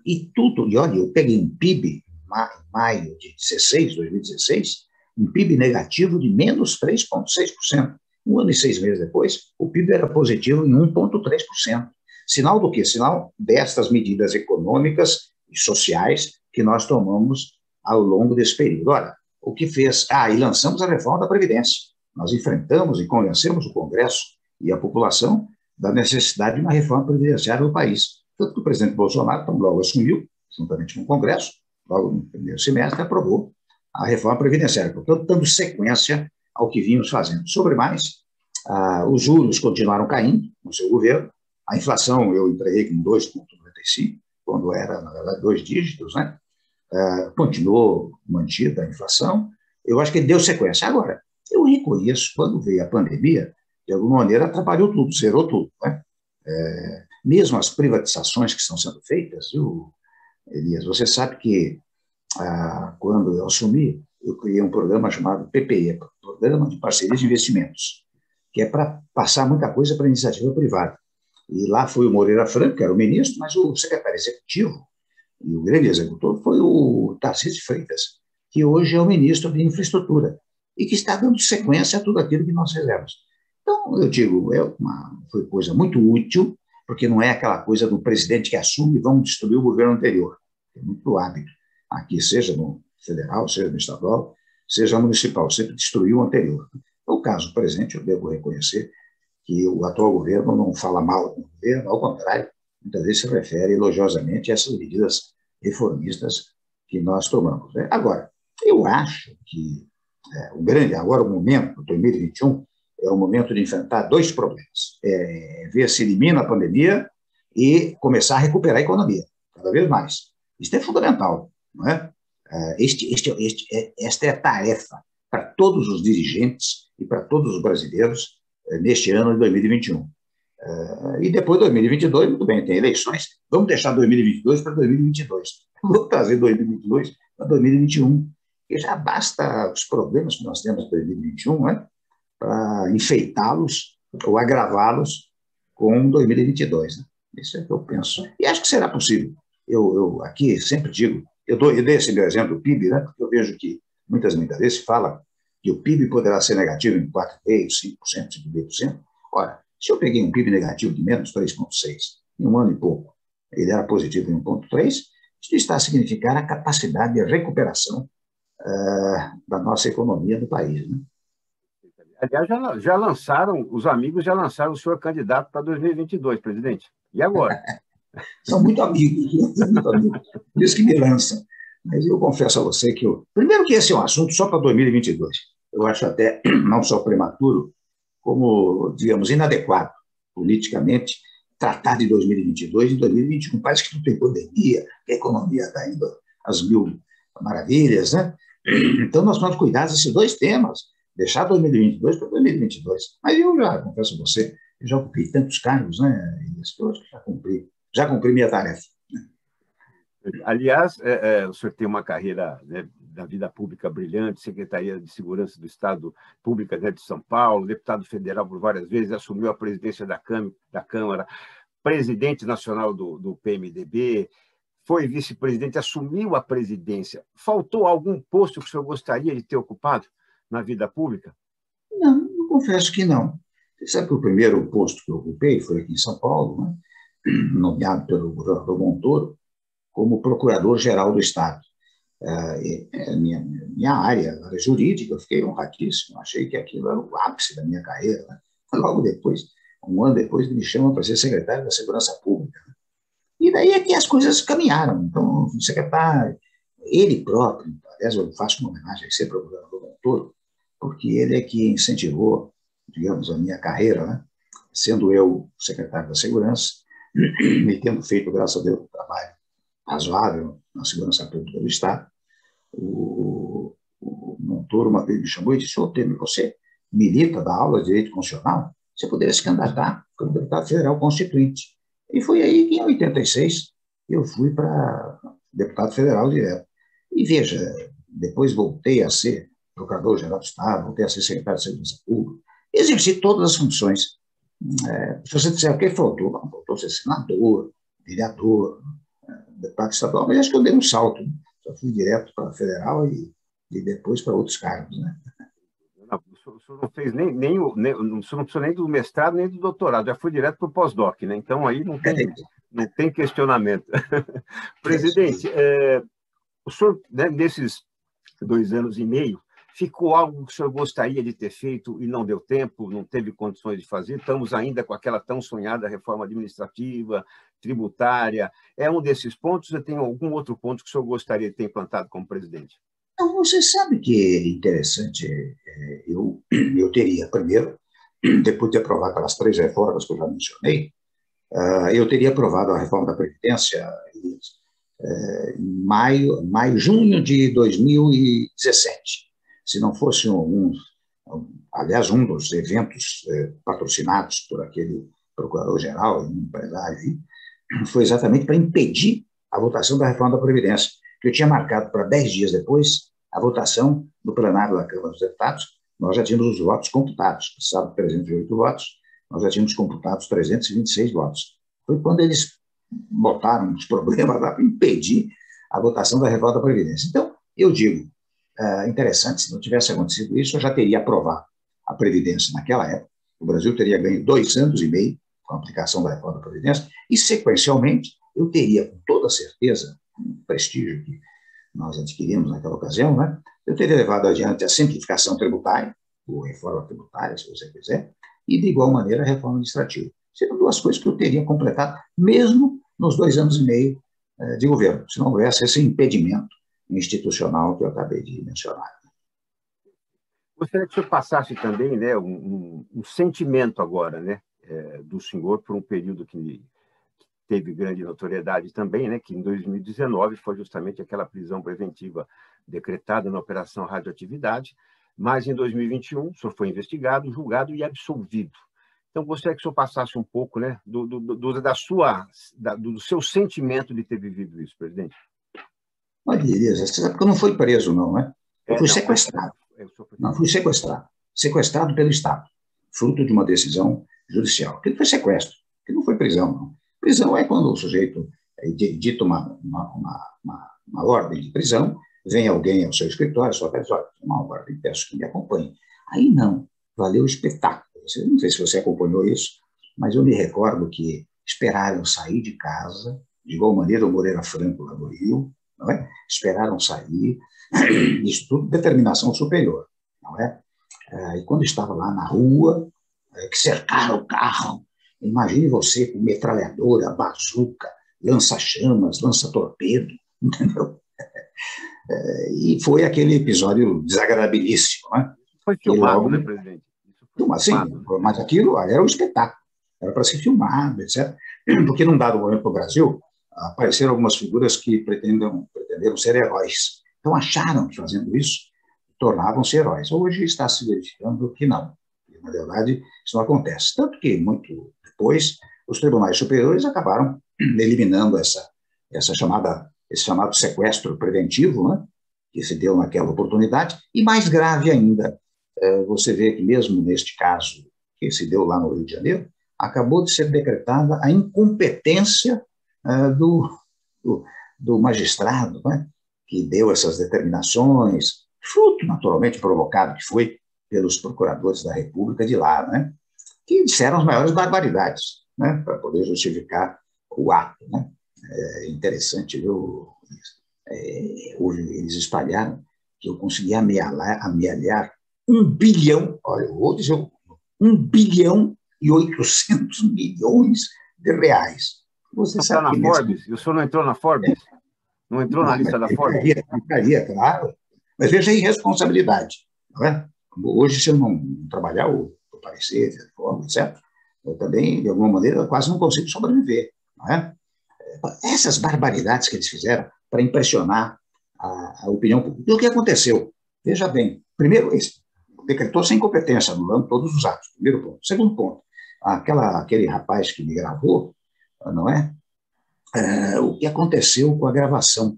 E tudo, e olha, eu peguei um PIB em maio de 2016, um PIB negativo de menos 3,6%. 1 ano e 6 meses depois, o PIB era positivo em 1,3%. Sinal do quê? Sinal destas medidas econômicas e sociais que nós tomamos ao longo desse período. Olha, o que fez... e lançamos a reforma da Previdência. Nós enfrentamos e convencemos o Congresso e a população da necessidade de uma reforma previdenciária no país. Tanto que o presidente Bolsonaro, então, logo assumiu, juntamente com o Congresso, logo no primeiro semestre, aprovou a reforma previdenciária. Portanto, dando sequência ao que vínhamos fazendo. Sobre mais, os juros continuaram caindo no seu governo, a inflação eu entreguei com 2,95%, quando era, na verdade, 2 dígitos, né? Continuou mantida a inflação. Eu acho que deu sequência. Agora, eu reconheço, quando veio a pandemia, de alguma maneira atrapalhou tudo, zerou tudo, né? Mesmo as privatizações que estão sendo feitas, viu, Elias, você sabe que quando eu assumi, eu criei um programa chamado PPE, Programa de Parceria de Investimentos, que é para passar muita coisa para a iniciativa privada. E lá foi o Moreira Franco, que era o ministro, mas o secretário executivo e o grande executor foi o Tarcísio de Freitas, que hoje é o ministro de Infraestrutura e que está dando sequência a tudo aquilo que nós fizemos. Então, eu digo, foi coisa muito útil, porque não é aquela coisa do presidente que assume e vamos destruir o governo anterior. É muito hábito. Aqui, seja no federal, seja no estadual, seja no municipal, sempre destruiu o anterior. No caso presente, eu devo reconhecer que o atual governo não fala mal do governo, ao contrário, muitas vezes se refere elogiosamente a essas medidas reformistas que nós tomamos, né? Agora, eu acho que agora o momento, 2021, é o momento de enfrentar 2 problemas. Ver se elimina a pandemia e começar a recuperar a economia, cada vez mais. Isso é fundamental, não é? Esta é a tarefa para todos os dirigentes e para todos os brasileiros neste ano de 2021. E depois de 2022, muito bem, tem eleições, vamos deixar 2022 para 2022. Vamos trazer 2022 para 2021, porque já basta os problemas que nós temos em 2021, né, para enfeitá-los ou agravá-los com 2022. Né? Isso é o que eu penso. E acho que será possível. Eu aqui sempre digo, eu dei esse meu exemplo do PIB, né, porque eu vejo que muitas vezes se fala que o PIB poderá ser negativo em 4,5%, 5%, 5,5%. Ora, se eu peguei um PIB negativo de menos 3,6% em um ano e pouco, ele era positivo em 1,3%, isso está a significar a capacidade de recuperação da nossa economia do país. Né? Aliás, já lançaram, os amigos já lançaram o senhor candidato para 2022, presidente. E agora? São muito amigos, são muito amigos. Por isso que me lançam. Mas eu confesso a você que, primeiro que esse é um assunto só para 2022. Eu acho até não só prematuro, como, digamos, inadequado politicamente tratar de 2022 e 2021. Parece que não tem pandemia, que a economia está indo às mil maravilhas, né? Então, nós vamos cuidar desses 2 temas, deixar 2022 para 2022. Mas eu já, confesso a você, eu já ocupei tantos cargos, né? Eu acho que já cumpri minha tarefa. Aliás, o senhor tem uma carreira, né, da vida pública brilhante, Secretaria de Segurança do Estado Pública, né, de São Paulo, deputado federal por várias vezes, assumiu a presidência da Câmara, presidente nacional do PMDB, foi vice-presidente, assumiu a presidência. Faltou algum posto que o senhor gostaria de ter ocupado na vida pública? Não, eu confesso que não. Você sabe que o primeiro posto que eu ocupei foi aqui em São Paulo, né? Nomeado pelo governador Montoro como procurador-geral do Estado. Minha área jurídica, eu fiquei honradíssimo, achei que aquilo era o ápice da minha carreira. Né? Logo depois, um ano depois, me chamam para ser secretário da Segurança Pública. Né? E daí é que as coisas caminharam. Então, o secretário, ele próprio, aliás, eu faço uma homenagem sempre ao governador Montoro, porque ele é que incentivou, digamos, a minha carreira, né? Sendo eu secretário da Segurança, me tendo feito, graças a Deus, um trabalho razoável na segurança pública do Estado. O Montoro uma vez me chamou e disse: ô, Temer, você milita, dá aula de direito constitucional, você poderia se candidatar como deputado federal constituinte. E foi aí que, em 86, eu fui para deputado federal direto. E veja, depois voltei a ser procurador-geral do Estado, voltei a ser secretário de Segurança Pública, exerci todas as funções. Se você disser o que faltou, não, faltou ser senador, vereador, deputado estadual, mas acho que eu dei um salto. Né? Só fui direto para a federal e depois para outros cargos. Né? Não, o senhor não fez o senhor não precisou nem do mestrado nem do doutorado, já foi direto para o pós-doc, né? Então aí não tem questionamento. Presidente, o senhor, né, nesses 2 anos e meio, ficou algo que o senhor gostaria de ter feito e não deu tempo, não teve condições de fazer? Estamos ainda com aquela tão sonhada reforma administrativa, tributária. É um desses pontos ou tem algum outro ponto que o senhor gostaria de ter implantado como presidente? Não, você sabe que é interessante. Eu teria, primeiro, depois de aprovar aquelas 3 reformas que eu já mencionei, eu teria aprovado a reforma da Previdência junho de 2017. Se não fosse aliás, um dos eventos patrocinados por aquele procurador-geral, um empresário aí, foi exatamente para impedir a votação da reforma da Previdência, que eu tinha marcado para 10 dias depois a votação no plenário da Câmara dos Deputados. Nós já tínhamos os votos computados, precisavam de 308 votos, nós já tínhamos computados 326 votos. Foi quando eles botaram os problemas lá para impedir a votação da reforma da Previdência. Então, eu digo, interessante, se não tivesse acontecido isso, eu já teria aprovado a Previdência naquela época. O Brasil teria ganho 2 anos e meio com a aplicação da reforma da Previdência e, sequencialmente, eu teria, com toda certeza, um prestígio que nós adquirimos naquela ocasião, né? Eu teria levado adiante a simplificação tributária, ou reforma tributária, se você quiser, e, de igual maneira, a reforma administrativa. Seriam 2 coisas que eu teria completado, mesmo nos 2 anos e meio de governo, se não houvesse esse impedimento institucional que eu acabei de mencionar. Gostaria que o senhor passasse também, né, um sentimento agora, né, do senhor por um período que teve grande notoriedade também, né, que em 2019 foi justamente aquela prisão preventiva decretada na Operação Radioatividade, mas em 2021 o senhor foi investigado, julgado e absolvido. Então, gostaria que o senhor passasse um pouco, né, do seu sentimento de ter vivido isso, presidente. Olha, Elias, você sabe que eu não fui preso, não, né? Eu fui sequestrado. Não, fui sequestrado. Sequestrado pelo Estado, fruto de uma decisão judicial. Aquilo foi sequestro, aquilo não foi prisão, não. Prisão é quando o sujeito dita uma ordem de prisão, vem alguém ao seu escritório, só diz, olha, uma ordem, peço que me acompanhe. Aí não, valeu o espetáculo. Não sei se você acompanhou isso, mas eu me recordo que esperaram sair de casa, de igual maneira o Moreira Franco lá no Rio, não é? Esperaram sair, isso tudo determinação superior, não é? E quando estava lá na rua, que cercaram o carro, imagine você com metralhadora, bazuca, lança-chamas, lança-torpedo, entendeu? E foi aquele episódio desagradabilíssimo, né? Foi filmado, né, presidente? Sim, mas aquilo era um espetáculo, era para ser filmado, etc. Porque num dado momento no Brasil, apareceram algumas figuras que pretenderam ser heróis. Então acharam que fazendo isso tornavam-se heróis. Hoje está se verificando que não. Na verdade, isso não acontece. Tanto que, muito depois, os tribunais superiores acabaram eliminando esse chamado sequestro preventivo, né, que se deu naquela oportunidade. E mais grave ainda, você vê que mesmo neste caso que se deu lá no Rio de Janeiro, acabou de ser decretada a incompetência do magistrado, né, que deu essas determinações, fruto naturalmente provocado que foi pelos procuradores da República de lá, né, que disseram as maiores barbaridades, né, para poder justificar o ato. Né. É interessante, viu? Eles espalharam que eu consegui amealhar 1 bilhão, olha, eu vou dizer 1 bilhão e 800 milhões de reais. Você sabe na Forbes? E o senhor não entrou na Forbes? Não entrou na lista da Forbes? Ficaria, claro. Mas veja a irresponsabilidade. Não é? Hoje, se eu não trabalhar o parecer, de forma, etc., eu também, de alguma maneira, quase não consigo sobreviver. Não é? Essas barbaridades que eles fizeram para impressionar a opinião pública. E o que aconteceu? Veja bem, primeiro, decretou-se a incompetência, anulando todos os atos, primeiro ponto. Segundo ponto, aquele rapaz que me gravou, não é? O que aconteceu com a gravação,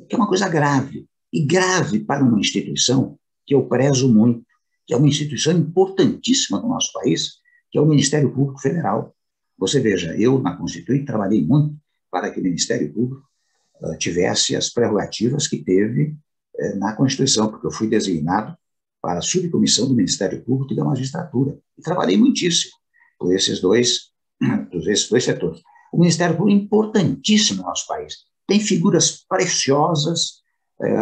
que é uma coisa grave, e grave para uma instituição que eu prezo muito, que é uma instituição importantíssima no nosso país, que é o Ministério Público Federal. Você veja, eu, na Constituinte, trabalhei muito para que o Ministério Público tivesse as prerrogativas que teve na Constituição, porque eu fui designado para a subcomissão do Ministério Público e da Magistratura, e trabalhei muitíssimo por esses dois setores. O Ministério Público é importantíssimo no nosso país, tem figuras preciosas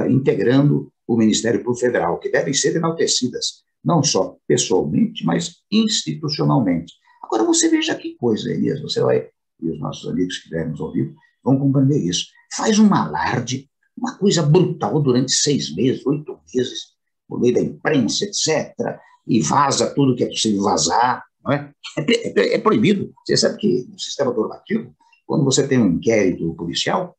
integrando o Ministério Público Federal, que devem ser enaltecidas, não só pessoalmente, mas institucionalmente. Agora, você veja que coisa, Elias, você vai, e os nossos amigos que estiverem nos ouvindo vão compreender isso. Faz um alarde, uma coisa brutal durante 6 meses, 8 meses, por meio da imprensa, etc., e vaza tudo que é possível vazar, não é? É proibido. Você sabe que no sistema normativo quando você tem um inquérito policial,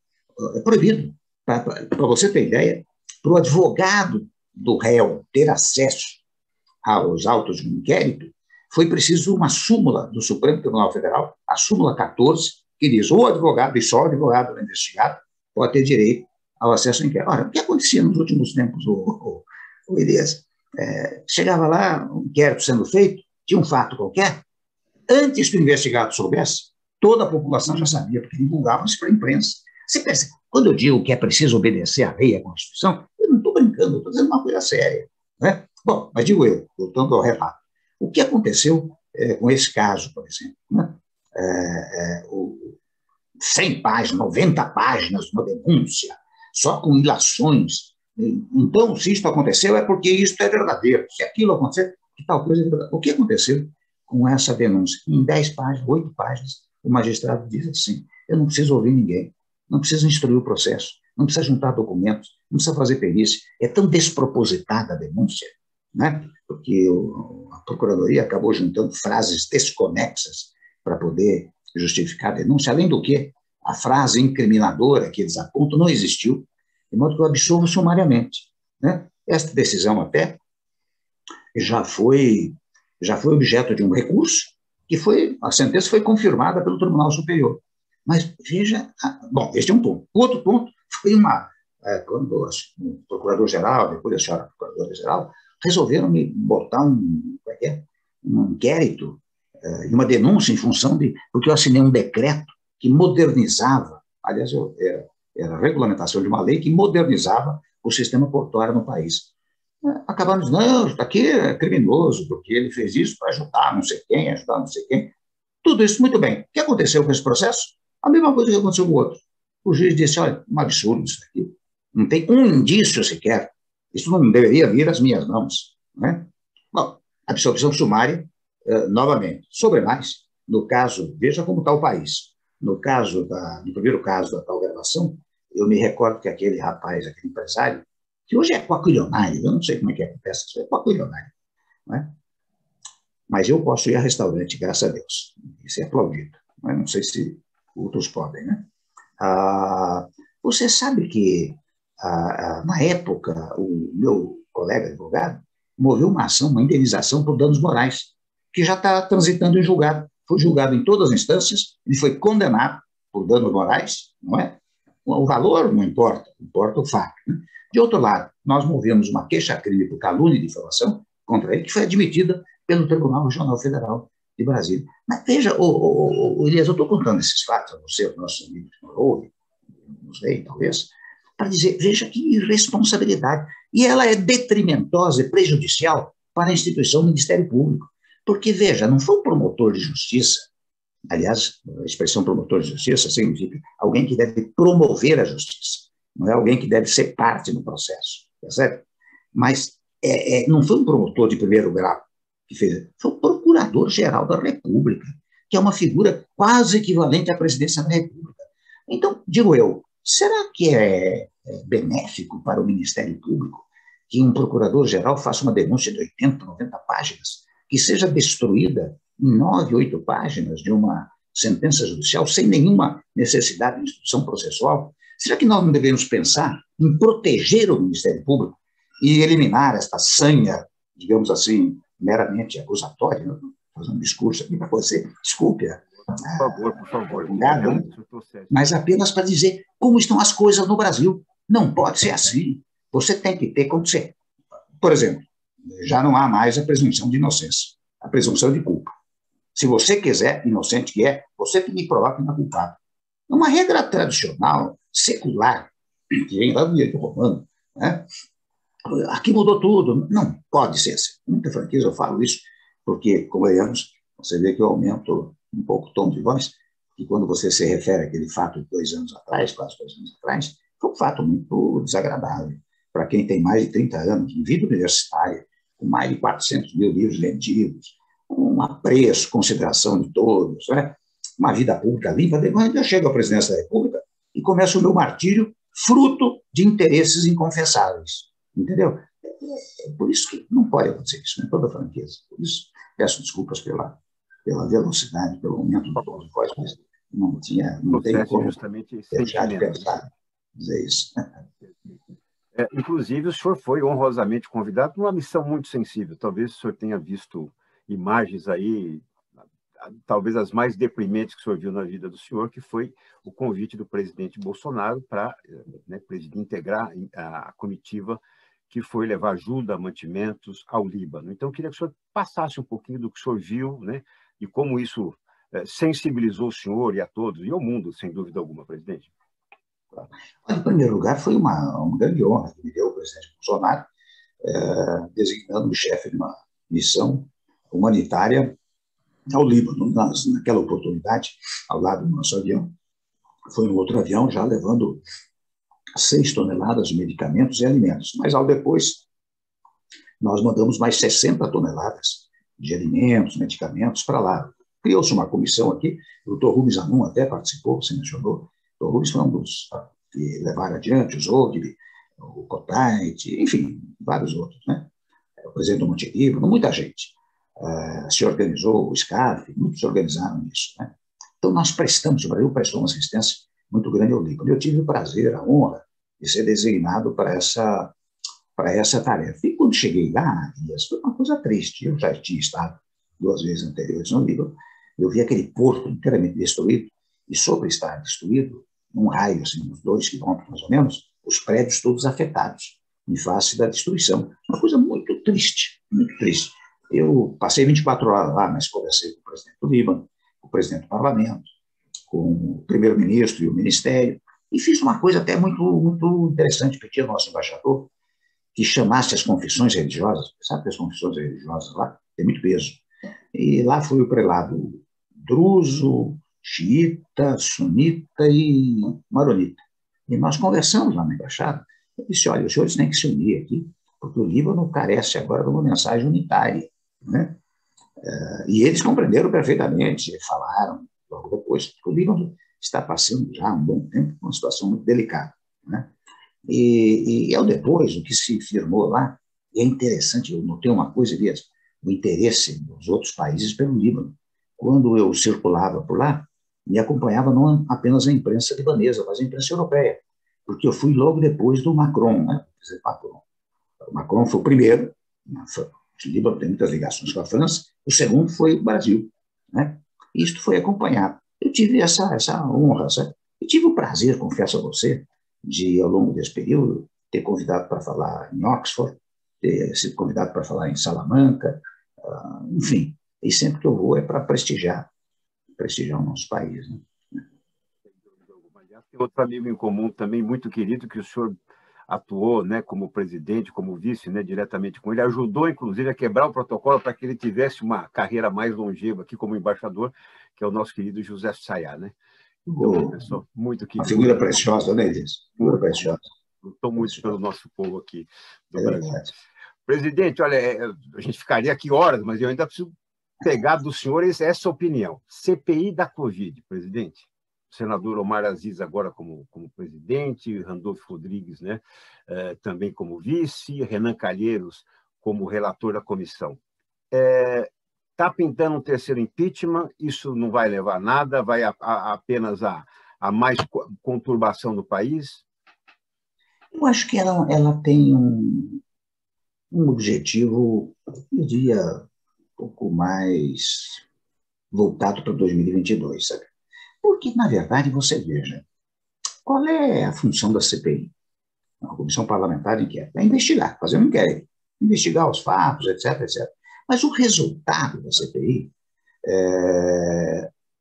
é proibido. Para você ter ideia, para o advogado do réu ter acesso aos autos de um inquérito, foi preciso uma súmula do Supremo Tribunal Federal, a súmula 14, que diz o advogado, e só o advogado investigado, pode ter direito ao acesso ao inquérito. Ora, o que acontecia nos últimos tempos, o Elias? Chegava lá, um inquérito sendo feito, tinha um fato qualquer, antes que o investigado soubesse, toda a população já sabia, porque divulgavam isso para a imprensa. Você percebe? Quando eu digo que é preciso obedecer à lei, à Constituição, eu não estou brincando, eu estou dizendo uma coisa séria. Né? Bom, mas digo eu, voltando ao relato. O que aconteceu com esse caso, por exemplo? Né? 100 páginas, 90 páginas de uma denúncia, só com ilações. Então, se isso aconteceu, é porque isso é verdadeiro. Se aquilo aconteceu, que tal coisa é verdadeira. O que aconteceu com essa denúncia? Em 10 páginas, 8 páginas, o magistrado diz assim, eu não preciso ouvir ninguém, não preciso instruir o processo, não precisa juntar documentos, não precisa fazer perícia. É tão despropositada a denúncia, né? Porque a Procuradoria acabou juntando frases desconexas para poder justificar a denúncia, além do que a frase incriminadora que eles apontam não existiu, de modo que eu absolvo sumariamente. Né? Esta decisão até já foi objeto de um recurso, que a sentença foi confirmada pelo Tribunal Superior. Mas veja, bom, este é um ponto. O outro ponto foi quando o Procurador-Geral, depois a senhora Procuradora-Geral, resolveram me botar um inquérito e uma denúncia em função porque eu assinei um decreto que modernizava, aliás, era a regulamentação de uma lei que modernizava o sistema portuário no país. Acabamos, não, isso aqui é criminoso, porque ele fez isso para ajudar não sei quem, ajudar não sei quem. Tudo isso, muito bem. O que aconteceu com esse processo? A mesma coisa que aconteceu com o outro. O juiz disse, olha, um absurdo isso aqui. Não tem um indício sequer. Isso não deveria vir às minhas mãos. Né? Bom, absolvição sumária, novamente. Sobre mais, no caso, veja como está o país. No primeiro caso da tal gravação, eu me recordo que aquele rapaz, aquele empresário, que hoje é coaquilionário, eu não sei como é que acontece isso, é coaquilionário, né? Mas eu posso ir a restaurante, graças a Deus. Isso é aplaudido. Mas não sei se outros podem, né? Você sabe que, na época, o meu colega advogado moveu uma ação, uma indenização por danos morais, que já está transitando em julgado. Foi julgado em todas as instâncias, ele foi condenado por danos morais, não é? O valor não importa, importa o fato. Né? De outro lado, nós movemos uma queixa-crime por calúnia de difamação contra ele, que foi admitida pelo Tribunal Regional Federal de Brasília. Mas veja, Elias, eu estou contando esses fatos a você, aos nossos amigos que não ouvem, não sei, talvez, para dizer, veja que irresponsabilidade. E ela é detrimentosa e prejudicial para a instituição do Ministério Público. Porque, veja, não foi um promotor de justiça, aliás, a expressão promotor de justiça significa alguém que deve promover a justiça, não é alguém que deve ser parte no processo, tá certo? Mas não foi um promotor de primeiro grau que fez, foi o Procurador-Geral da República, que é uma figura quase equivalente à presidência da República. Então, digo eu, será que é benéfico para o Ministério Público que um procurador-geral faça uma denúncia de 80, 90 páginas, que seja destruída em 9, 8 páginas de uma sentença judicial, sem nenhuma necessidade de instrução processual? Será que nós não devemos pensar em proteger o Ministério Público e eliminar esta sanha, digamos assim, meramente acusatória? Estou fazendo um discurso aqui para você, desculpe. Por favor. Obrigado, mas apenas para dizer como estão as coisas no Brasil. Não pode ser assim. Você tem que ter como ser. Por exemplo, já não há mais a presunção de inocência, a presunção de culpa. Se você quiser, inocente que é, você tem que provar que não é culpado. É uma regra tradicional, secular, que vem lá do direito romano, né? Aqui mudou tudo. Não pode ser assim. Com muita franqueza eu falo isso, porque, convenhamos, você vê que eu aumento um pouco o tom de voz, que quando você se refere àquele fato de 2 anos atrás, quase 2 anos atrás, foi um fato muito desagradável para quem tem mais de 30 anos de vida universitária, com mais de 400 mil livros vendidos, um apreço, consideração de todos, né? Uma vida pública limpa. Depois eu chego à presidência da República e começo o meu martírio fruto de interesses inconfessáveis. Entendeu? É por isso que não pode acontecer isso, com toda franqueza. Por isso, peço desculpas pela velocidade, pelo aumento do tom de voz, mas não tenho como justamente deixar de sentimento, pensar, dizer isso. Inclusive, o senhor foi honrosamente convidado para uma missão muito sensível. Talvez o senhor tenha visto imagens aí, talvez as mais deprimentes que o senhor viu na vida do senhor, que foi o convite do presidente Bolsonaro para, né, integrar a comitiva que foi levar ajuda, mantimentos ao Líbano. Então, eu queria que o senhor passasse um pouquinho do que o senhor viu, né, e como isso sensibilizou o senhor e a todos, e ao mundo, sem dúvida alguma, presidente. Em primeiro lugar, foi uma grande honra que me deu o presidente Bolsonaro, designando-me chefe de uma missão humanitária ao Líbano. Naquela oportunidade, ao lado do nosso avião, foi um outro avião já levando 6 toneladas de medicamentos e alimentos. Mas, ao depois, nós mandamos mais 60 toneladas de alimentos, medicamentos para lá. Criou-se uma comissão aqui, o doutor Rubens Anum até participou, você mencionou. O doutor Rubens foi um dos que levaram adiante, o Zogby, o Cotait, enfim, vários outros, né? O presidente do Monte Líbano, muita gente. Se organizou, o SCAF, muitos organizaram isso, né? Então, nós prestamos, o Brasil prestou uma assistência muito grande ao Líbano. Eu tive o prazer, a honra de ser designado para essa tarefa. E quando cheguei lá, foi uma coisa triste. Eu já tinha estado 2 vezes anteriores no Líbano. Eu vi aquele porto inteiramente destruído, e sobre estar destruído, num raio, assim, uns 2 quilômetros mais ou menos, os prédios todos afetados, em face da destruição. Uma coisa muito triste, muito triste. Eu passei 24 horas lá, mas conversei com o presidente do Líbano, com o presidente do parlamento, com o primeiro-ministro e o ministério, e fiz uma coisa até muito, muito interessante, pedi ao nosso embaixador que chamasse as confissões religiosas, sabe que as confissões religiosas lá têm muito peso. E lá foi o prelado druso, xiita, sunita e maronita. E nós conversamos lá na embaixada. Eu disse, olha, os senhores têm que se unir aqui, porque o Líbano carece agora de uma mensagem unitária, né? E eles compreenderam perfeitamente, falaram logo depois que o Líbano está passando já há um bom tempo por uma situação muito delicada, né? E ao depois, o que se firmou lá, e é interessante, eu notei uma coisa, Elias, o interesse dos outros países pelo Líbano. Quando eu circulava por lá, me acompanhava não apenas a imprensa libanesa, mas a imprensa europeia, porque eu fui logo depois do Macron, né? O Macron foi o primeiro, o Líbano tem muitas ligações com a França, o segundo foi o Brasil, né? Isto foi acompanhado. Eu tive essa honra, sabe? E tive o prazer, confesso a você, de, ao longo desse período, ter convidado para falar em Oxford, ter sido convidado para falar em Salamanca, enfim. E sempre que eu vou é para prestigiar o nosso país, né? Tem outro amigo em comum também, muito querido, que o senhor atuou, né, como presidente, como vice, né, diretamente com ele, ajudou, inclusive, a quebrar o protocolo para que ele tivesse uma carreira mais longeva aqui como embaixador, que é o nosso querido José Sayá, né? Então, uma pessoa muito querida. Uma figura preciosa, né, Elias? Figura preciosa. Lutou muito pelo nosso povo aqui do Brasil. Presidente, olha, a gente ficaria aqui horas, mas eu ainda preciso pegar dos senhores essa opinião. CPI da Covid, presidente. O senador Omar Aziz agora como presidente, Randolfo Rodrigues, né, também como vice, Renan Calheiros como relator da comissão. Está pintando um terceiro impeachment, isso não vai levar a nada, vai apenas a mais conturbação do país? Eu acho que ela tem um objetivo, eu diria, um pouco mais voltado para 2022, sabe? Porque, na verdade, você veja, qual é a função da CPI? Uma comissão parlamentar inquieta. É investigar, fazer um inquérito, investigar os fatos, etc, etc. Mas o resultado da CPI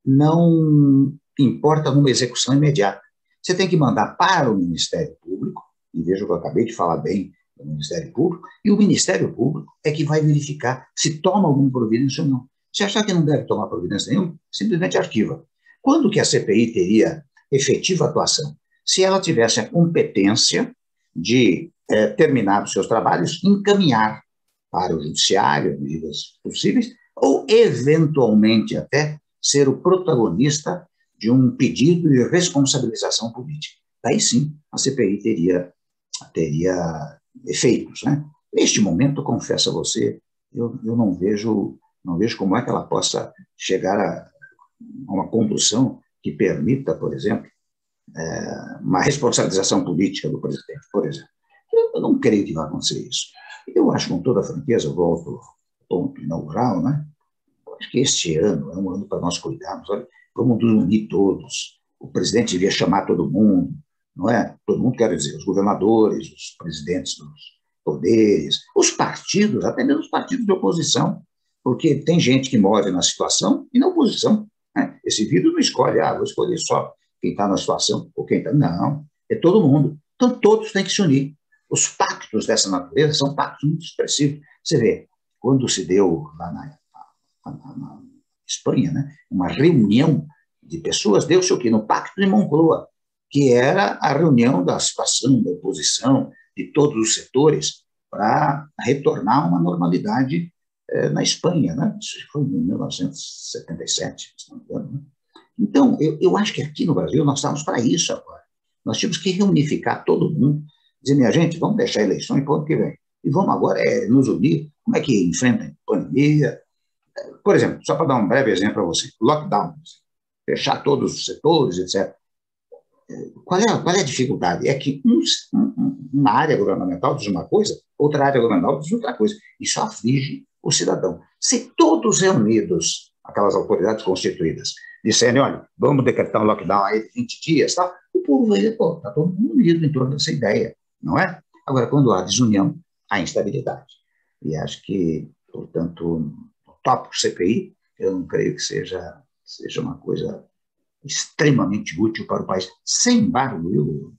não importa numa execução imediata. Você tem que mandar para o Ministério Público, e veja que eu acabei de falar bem do Ministério Público, e o Ministério Público é que vai verificar se toma alguma providência ou não. Se achar que não deve tomar providência nenhuma, simplesmente arquiva. Quando que a CPI teria efetiva atuação? Se ela tivesse a competência de terminar os seus trabalhos, encaminhar para o judiciário medidas possíveis, ou eventualmente até ser o protagonista de um pedido de responsabilização política. Daí sim, a CPI teria efeitos, né? Neste momento, confesso a você, eu não vejo como é que ela possa chegar a uma condução que permita, por exemplo, uma responsabilização política do presidente, por exemplo. Eu não creio que vai acontecer isso. Eu acho, com toda a franqueza, eu volto ao ponto inaugural, né? Eu acho que este ano é um ano para nós cuidarmos. Olha, vamos nos unir todos. O presidente devia chamar todo mundo, não é? Todo mundo, quero dizer, os governadores, os presidentes dos poderes, os partidos, até mesmo os partidos de oposição, porque tem gente que move na situação e na oposição, né? Esse vírus não escolhe, vou escolher só quem está na situação ou quem está. Não, é todo mundo. Então, todos têm que se unir. Os pactos dessa natureza são pactos muito expressivos. Você vê, quando se deu lá na Espanha, né, uma reunião de pessoas, deu-se o quê? No Pacto de Moncloa, que era a reunião da situação, da oposição, de todos os setores, para retornar a uma normalidade na Espanha, né? Isso foi em 1977, se não me engano. Né? Então, eu acho que aqui no Brasil nós estamos para isso agora. Nós tínhamos que reunificar todo mundo, dizer, minha gente, vamos deixar a eleição para o ano que vem. E vamos agora nos unir. Como é que enfrenta a pandemia? Por exemplo, só para dar um breve exemplo para você, lockdown, fechar todos os setores, etc. Qual é a dificuldade? É que uma área governamental diz uma coisa, outra área governamental diz outra coisa. Isso aflige o cidadão. Se todos reunidos, aquelas autoridades constituídas, disserem, olha, vamos decretar um lockdown aí de 20 dias, tal, o povo vai dizer, está todo mundo unido em torno dessa ideia, não é? Agora, quando há desunião, há instabilidade. E acho que, portanto, o tópico CPI, eu não creio que seja uma coisa extremamente útil para o país. Sem embargo, eu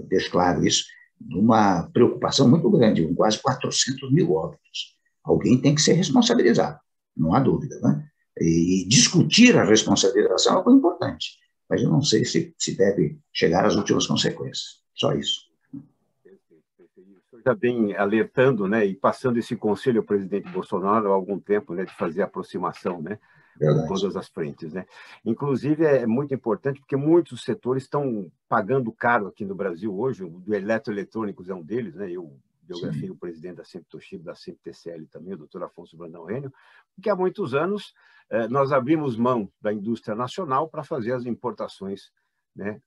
deixo claro isso, de uma preocupação muito grande, com quase 400 mil óbitos. Alguém tem que ser responsabilizado, não há dúvida, né? E discutir a responsabilização é algo importante, mas eu não sei se deve chegar às últimas consequências. Só isso. O senhor já vem alertando, né, e passando esse conselho ao presidente Bolsonaro há algum tempo, né, de fazer aproximação, né, em todas as frentes, né? Inclusive, é muito importante porque muitos setores estão pagando caro aqui no Brasil hoje, o do eletroeletrônicos é um deles, né? Eu biografei o presidente da Sempre Toshiba, da Sempre TCL também, o doutor Afonso Brandão Rênio, porque há muitos anos nós abrimos mão da indústria nacional para fazer as importações, né,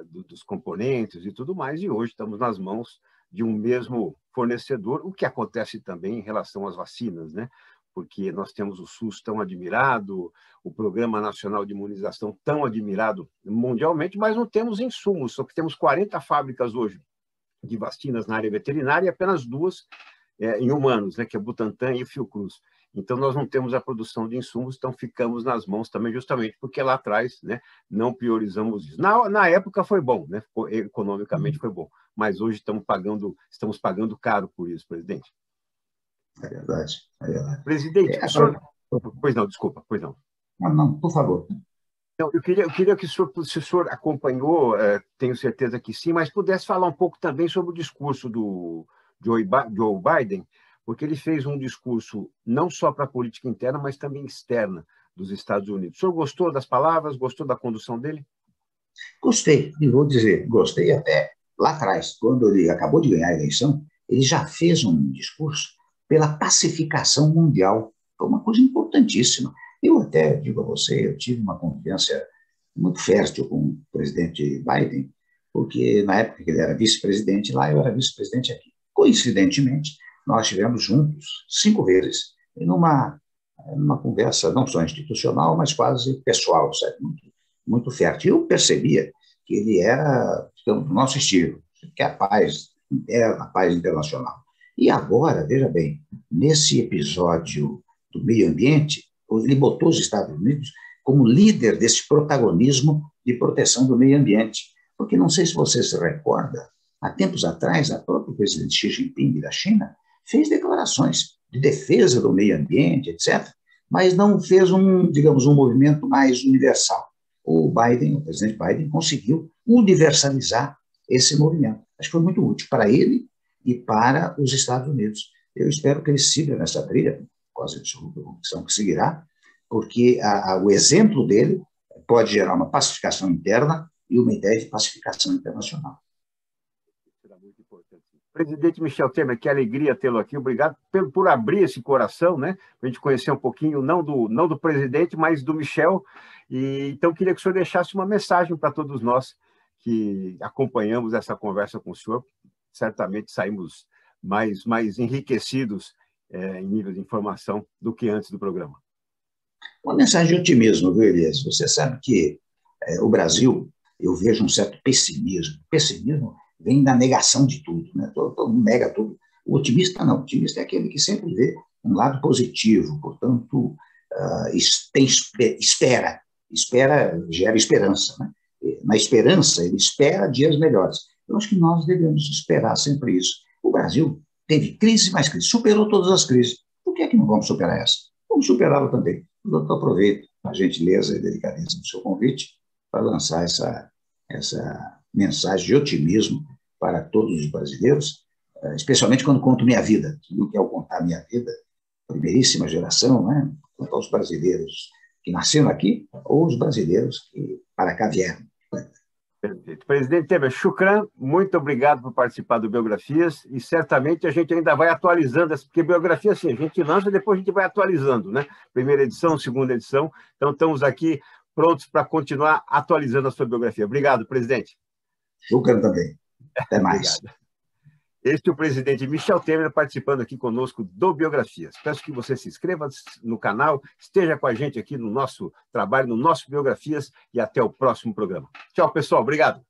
dos componentes e tudo mais, e hoje estamos nas mãos de um mesmo fornecedor, o que acontece também em relação às vacinas, né? Porque nós temos o SUS tão admirado, o Programa Nacional de Imunização tão admirado mundialmente, mas não temos insumos, só que temos 40 fábricas hoje de vacinas na área veterinária e apenas 2 em humanos, né, que é o Butantan e o Fiocruz. Então, nós não temos a produção de insumos, então ficamos nas mãos também justamente porque lá atrás, né, não priorizamos isso. Na época foi bom, né, economicamente foi bom, mas hoje estamos pagando caro por isso, presidente. É verdade, é verdade. Presidente, o senhor... Pois não, desculpa, pois não. Não, por favor. Não, eu queria que se o senhor acompanhou, tenho certeza que sim, mas pudesse falar um pouco também sobre o discurso do Joe Biden, porque ele fez um discurso não só para a política interna, mas também externa dos Estados Unidos. O senhor gostou das palavras, gostou da condução dele? Gostei, e vou dizer, gostei até lá atrás, quando ele acabou de ganhar a eleição, ele já fez um discurso pela pacificação mundial. Foi uma coisa importantíssima. Eu até digo a você, eu tive uma confiança muito fértil com o presidente Biden, porque na época que ele era vice-presidente lá, eu era vice-presidente aqui. Coincidentemente, nós estivemos juntos 5 vezes, numa conversa não só institucional, mas quase pessoal, sabe? Muito fértil. Eu percebia que ele era, digamos, do nosso estilo, que é a paz interna, a paz internacional. E agora, veja bem, nesse episódio do meio ambiente, ele botou os Estados Unidos como líder desse protagonismo de proteção do meio ambiente. Porque não sei se você se recorda, há tempos atrás, a própria presidente Xi Jinping da China fez declarações de defesa do meio ambiente, etc., mas não fez digamos, um movimento mais universal. O presidente Biden, conseguiu universalizar esse movimento. Acho que foi muito útil para ele e para os Estados Unidos. Eu espero que ele siga nessa trilha, quase absoluta convicção que seguirá, porque o exemplo dele pode gerar uma pacificação interna e uma ideia de pacificação internacional. Será muito importante. Presidente Michel Temer, que alegria tê-lo aqui. Obrigado por abrir esse coração, né? Para a gente conhecer um pouquinho, não do presidente, mas do Michel. E, então, queria que o senhor deixasse uma mensagem para todos nós que acompanhamos essa conversa com o senhor. Certamente saímos mais enriquecidos em nível de informação do que antes do programa. Uma mensagem de otimismo, viu, Elias? Você sabe que o Brasil, eu vejo um certo pessimismo. O pessimismo vem da negação de tudo, né? Todo mundo nega tudo. O otimista não. O otimista é aquele que sempre vê um lado positivo, portanto, espera. Espera gera esperança, né? Na esperança, ele espera dias melhores. Eu acho que nós devemos esperar sempre isso. O Brasil teve crise mais crise, superou todas as crises. Por que é que não vamos superar essa? Vamos superá-la também. Doutor, aproveito a gentileza e delicadeza do seu convite para lançar essa mensagem de otimismo para todos os brasileiros, especialmente quando conto minha vida. O que é o contar minha vida, primeiríssima geração, né? Quanto aos brasileiros que nasceram aqui ou os brasileiros que para cá vieram. Perfeito. Presidente Temer, shukran, muito obrigado por participar do Biografias e certamente a gente ainda vai atualizando, porque biografia assim, a gente lança e depois a gente vai atualizando, né? Primeira edição, segunda edição, então estamos aqui prontos para continuar atualizando a sua biografia. Obrigado, presidente. Shukran também. Até mais. Obrigado. Este é o presidente Michel Temer participando aqui conosco do Biografias. Peço que você se inscreva no canal, esteja com a gente aqui no nosso trabalho, no nosso Biografias e até o próximo programa. Tchau, pessoal. Obrigado.